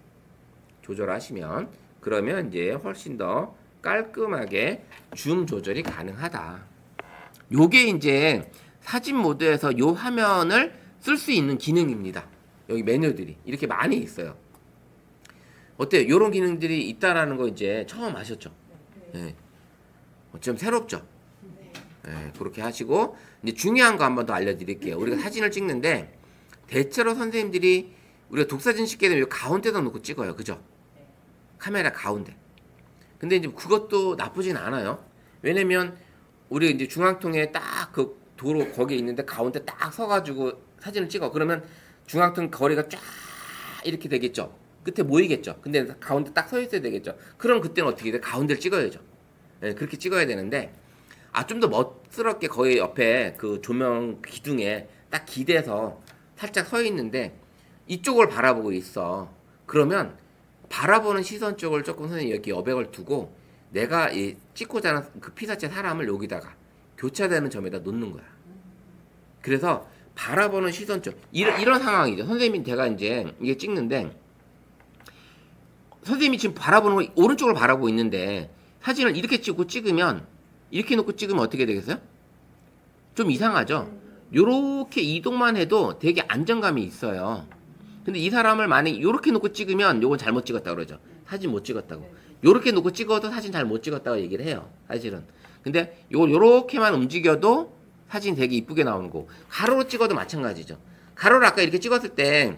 조절하시면. 그러면 이제 훨씬 더 깔끔하게 줌 조절이 가능하다. 요게 이제 사진 모드에서 요 화면을 쓸 수 있는 기능입니다. 여기 메뉴들이 이렇게 많이 있어요. 어때요? 요런 기능들이 있다라는 거 이제 처음 아셨죠? 네. 좀 새롭죠? 네, 그렇게 하시고, 이제 중요한 거 한번 더 알려드릴게요. 우리가 사진을 찍는데 대체로 선생님들이 우리가 독사진 찍게 되면 요 가운데다 놓고 찍어요. 그죠? 카메라 가운데. 근데 이제 그것도 나쁘진 않아요. 왜냐면 우리 이제 중앙통에 딱 그 도로 거기에 있는데 가운데 딱 서가지고 사진을 찍어. 그러면 중앙통 거리가 쫙 이렇게 되겠죠. 끝에 모이겠죠. 근데 가운데 딱 서 있어야 되겠죠. 그럼 그때는 어떻게 돼? 가운데를 찍어야죠. 네, 그렇게 찍어야 되는데, 좀 더 멋스럽게 거의 옆에 그 조명 기둥에 딱 기대서 살짝 서 있는데 이쪽을 바라보고 있어. 그러면 바라보는 시선 쪽을 조금 선생님이 여기 여백을 두고 내가 이 찍고자 하는 그 피사체 사람을 여기다가 교차되는 점에다 놓는 거야. 그래서 바라보는 시선 쪽 이런 상황이죠. 선생님이 제가 이제 이게 찍는데 선생님이 지금 바라보는 거 오른쪽을 바라보고 있는데 사진을 이렇게 찍으면 이렇게 놓고 찍으면 어떻게 되겠어요? 좀 이상하죠. 요렇게 이동만 해도 되게 안정감이 있어요. 근데 이 사람을 만약에 요렇게 놓고 찍으면 요건 잘못 찍었다 그러죠. 사진 못 찍었다고. 요렇게 놓고 찍어도 사진 잘 못 찍었다고 얘기를 해요. 사실은. 근데 요걸 요렇게만 움직여도 사진 되게 이쁘게 나오는 거. 가로로 찍어도 마찬가지죠. 가로로 아까 이렇게 찍었을 때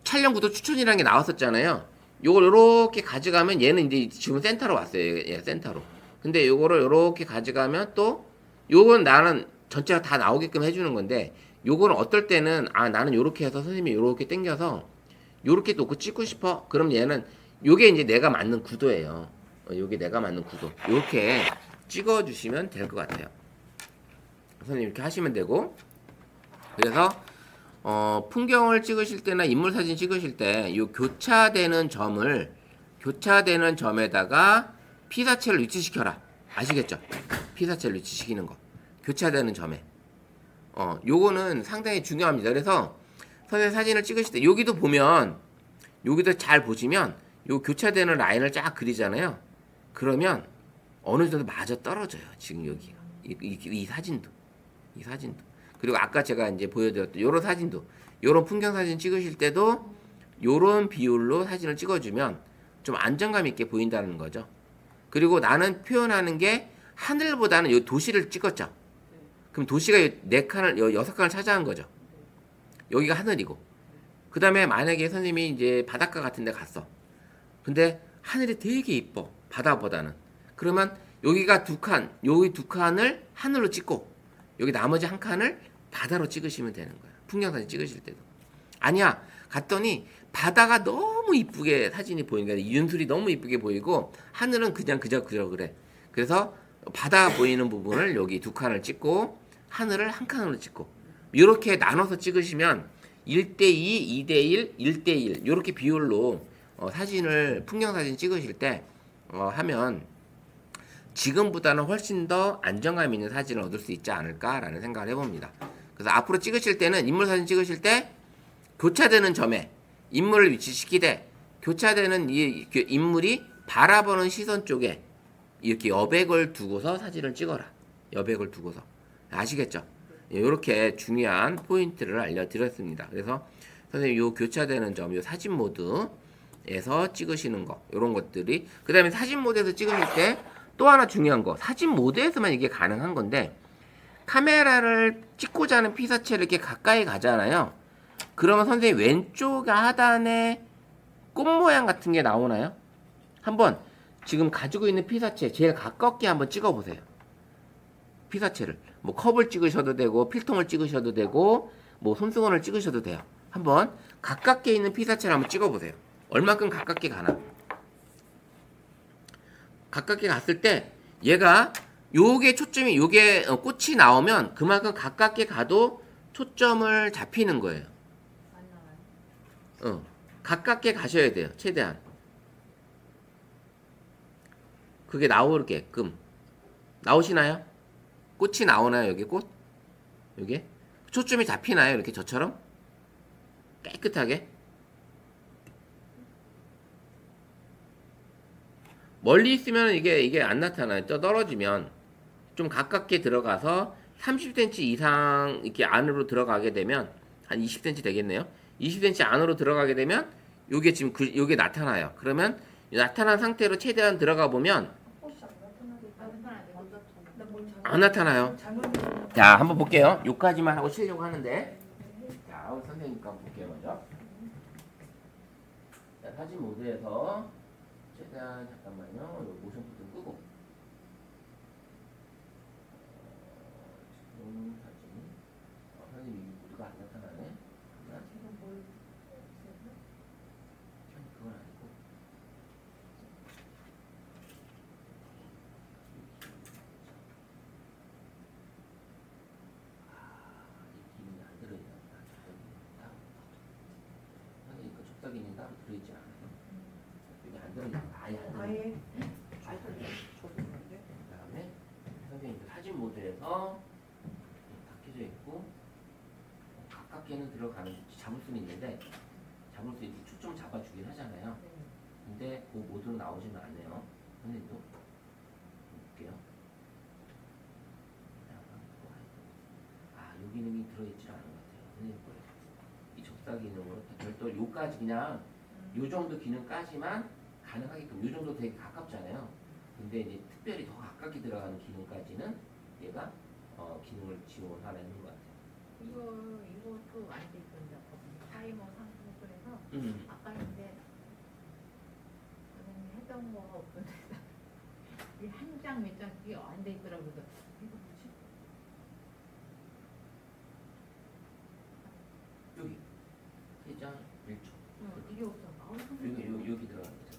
촬영 구도 추천이라는 게 나왔었잖아요. 요걸 요렇게 가져가면 얘는 이제 지금 센터로 왔어요. 얘 센터로. 근데 요거를 요렇게 가져가면 또 요건 나는 전체가 다 나오게끔 해주는 건데 요거는 어떨 때는 나는 요렇게 해서 선생님이 요렇게 당겨서 요렇게 놓고 찍고 싶어. 그럼 얘는 요게 이제 내가 맞는 구도예요. 요게 내가 맞는 구도. 요렇게 찍어주시면 될 것 같아요. 선생님 이렇게 하시면 되고 그래서 풍경을 찍으실 때나 인물 사진 찍으실 때 요 교차되는 점에다가 피사체를 위치시켜라. 아시겠죠? 피사체를 위치시키는 거. 교차되는 점에. 요거는 상당히 중요합니다. 그래서 선생님 사진을 찍으실 때 여기도 보면 여기도 잘 보시면 요 교차되는 라인을 쫙 그리잖아요. 그러면 어느 정도 맞아 떨어져요. 지금 여기가. 이 사진도. 그리고 아까 제가 이제 보여드렸던 요런 사진도 요런 풍경 사진 찍으실 때도 요런 비율로 사진을 찍어주면 좀 안정감 있게 보인다는 거죠. 그리고 나는 표현하는 게 하늘보다는 요 도시를 찍었죠. 그럼 도시가 네 칸을 여섯 칸을 차지한 거죠. 여기가 하늘이고 그 다음에 만약에 선생님이 이제 바닷가 같은 데 갔어. 근데 하늘이 되게 이뻐. 바다보다는. 그러면 여기가 여기 두 칸을 하늘로 찍고 여기 나머지 한 칸을 바다로 찍으시면 되는 거야. 풍경사진 찍으실 때도. 아니야. 갔더니 바다가 너무 이쁘게 사진이 보이니까 윤술이 너무 이쁘게 보이고 하늘은 그냥 그저 그래. 그래서 바다 보이는 부분을 여기 두 칸을 찍고 하늘을 한 칸으로 찍고 이렇게 나눠서 찍으시면 1대2, 2대1, 1대1 이렇게 비율로 사진을 풍경사진 찍으실 때 하면 지금보다는 훨씬 더 안정감 있는 사진을 얻을 수 있지 않을까라는 생각을 해봅니다. 그래서 앞으로 찍으실 때는 인물사진 찍으실 때 교차되는 점에 인물을 위치시키되 교차되는 이 인물이 바라보는 시선 쪽에 이렇게 여백을 두고서 사진을 찍어라. 여백을 두고서. 아시겠죠? 이렇게 중요한 포인트를 알려드렸습니다. 그래서 선생님 요 교차되는 점, 요 사진 모드에서 찍으시는 거, 요런 것들이 그 다음에 사진 모드에서 찍으실 때 또 하나 중요한 거, 사진 모드에서만 이게 가능한 건데 카메라를 찍고자 하는 피사체를 이렇게 가까이 가잖아요. 그러면 선생님 왼쪽 하단에 꽃 모양 같은 게 나오나요? 한번 지금 가지고 있는 피사체 제일 가깝게 한번 찍어보세요. 피사체를 뭐 컵을 찍으셔도 되고 필통을 찍으셔도 되고 뭐 손수건을 찍으셔도 돼요. 한번 가깝게 있는 피사체를 한번 찍어보세요. 얼마큼 가깝게 가나? 가깝게 갔을 때 얘가 요게 초점이 요게 꽃이 나오면 그만큼 가깝게 가도 초점을 잡히는 거예요. 가깝게 가셔야 돼요. 최대한 그게 나오게끔. 나오시나요? 꽃이 나오나요? 여기 꽃? 여기 초점이 잡히나요? 이렇게 저처럼 깨끗하게. 멀리 있으면 이게 안 나타나요. 떨어지면 좀 가깝게 들어가서 30cm 이상 이렇게 안으로 들어가게 되면 한 20cm 되겠네요. 20cm 안으로 들어가게 되면 요게 지금 요게 나타나요. 그러면 나타난 상태로 최대한 들어가 보면 안 나타나요. 자, 한번 볼게요. 요까지만 하고 치려고 하는데. 자, 우리 선생님 거 한번 볼게요, 먼저. 자, 사진 모드에서 최대한 잠깐만요. 요 모션 좀 끄고. 지금 사진. 선생님 이 모드가 안 나타나네. 그건 아니고. 이 기능이 안 들어있나 보다. 선생님 그 적다 기능 따로 들어있지 않아요. 여기 안 들어있나 보다. 아예 안 들어있나 그 다음에 선생님 그 사진 모드에서 다 켜져 있고 밖에는 들어가는 잡을 수는 있는데 잡을 수 있게 초점 잡아주긴 하잖아요. 근데 그 모드로 나오지는 않네요. 선생님도 볼게요. 아, 요 기능이 들어있지 않은 것 같아요. 선생님 거예요. 이 접사 기능으로 별도 요까지 그냥 요 정도 기능까지만 가능하게끔 요 정도 되게 가깝잖아요. 근데 이제 특별히 더 가깝게 들어가는 기능까지는 얘가 기능을 지원하는 것 같아요. 이것도 안 돼 있던데 타이머 상품에서 아까 이제 선생님이 했던 거 없던데 한 장 몇 장 이게 안 돼 있더라고요. 그래서 이거 뭐지? 여기 3장 1초. 이게 없어. 여기 들어가는 거죠.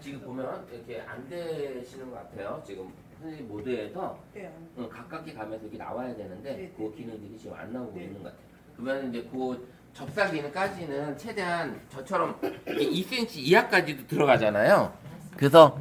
지금 보면 이렇게 안 되시는 것 같아요. 지금 선생님 모드에서 네. 가깝게 가면서 이렇게 나와야 되는데 네, 그 네. 기능들이 지금 안 나오고 네. 있는 것 같아요. 그러면 이제 그 접사 기능까지는 최대한 저처럼 2cm 이하까지도 들어가잖아요. 그래서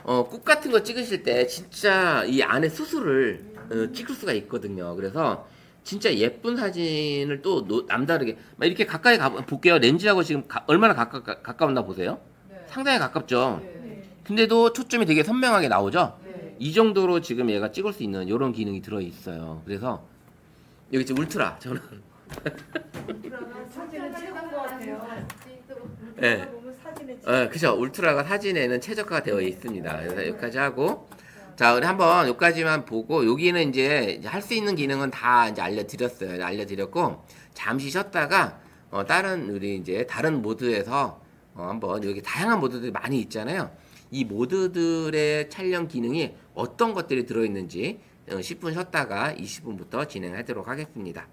꽃 같은 거 찍으실 때 진짜 이 안에 수술을 찍을 수가 있거든요. 그래서 진짜 예쁜 사진을 또 남다르게 막 이렇게 가까이 볼게요. 렌즈하고 지금 얼마나 가까웠나 보세요. 네. 상당히 가깝죠. 네. 근데도 초점이 되게 선명하게 나오죠. 네. 이 정도로 지금 얘가 찍을 수 있는 이런 기능이 들어 있어요. 그래서 여기 지금 울트라 저는 사진은 최고인 것 같아요. 네. 보면 사진에 그죠. 울트라가 사진에는 최적화가 되어 있습니다. 그래서 여기까지 하고 자, 우리 한번 여기까지만 보고 여기는 이제 할 수 있는 기능은 다 이제 알려드렸어요. 알려드렸고 잠시 쉬었다가 다른 우리 이제 다른 모드에서 한번 여기 다양한 모드들이 많이 있잖아요. 이 모드들의 촬영 기능이 어떤 것들이 들어있는지 10분 쉬었다가 20분부터 진행하도록 하겠습니다.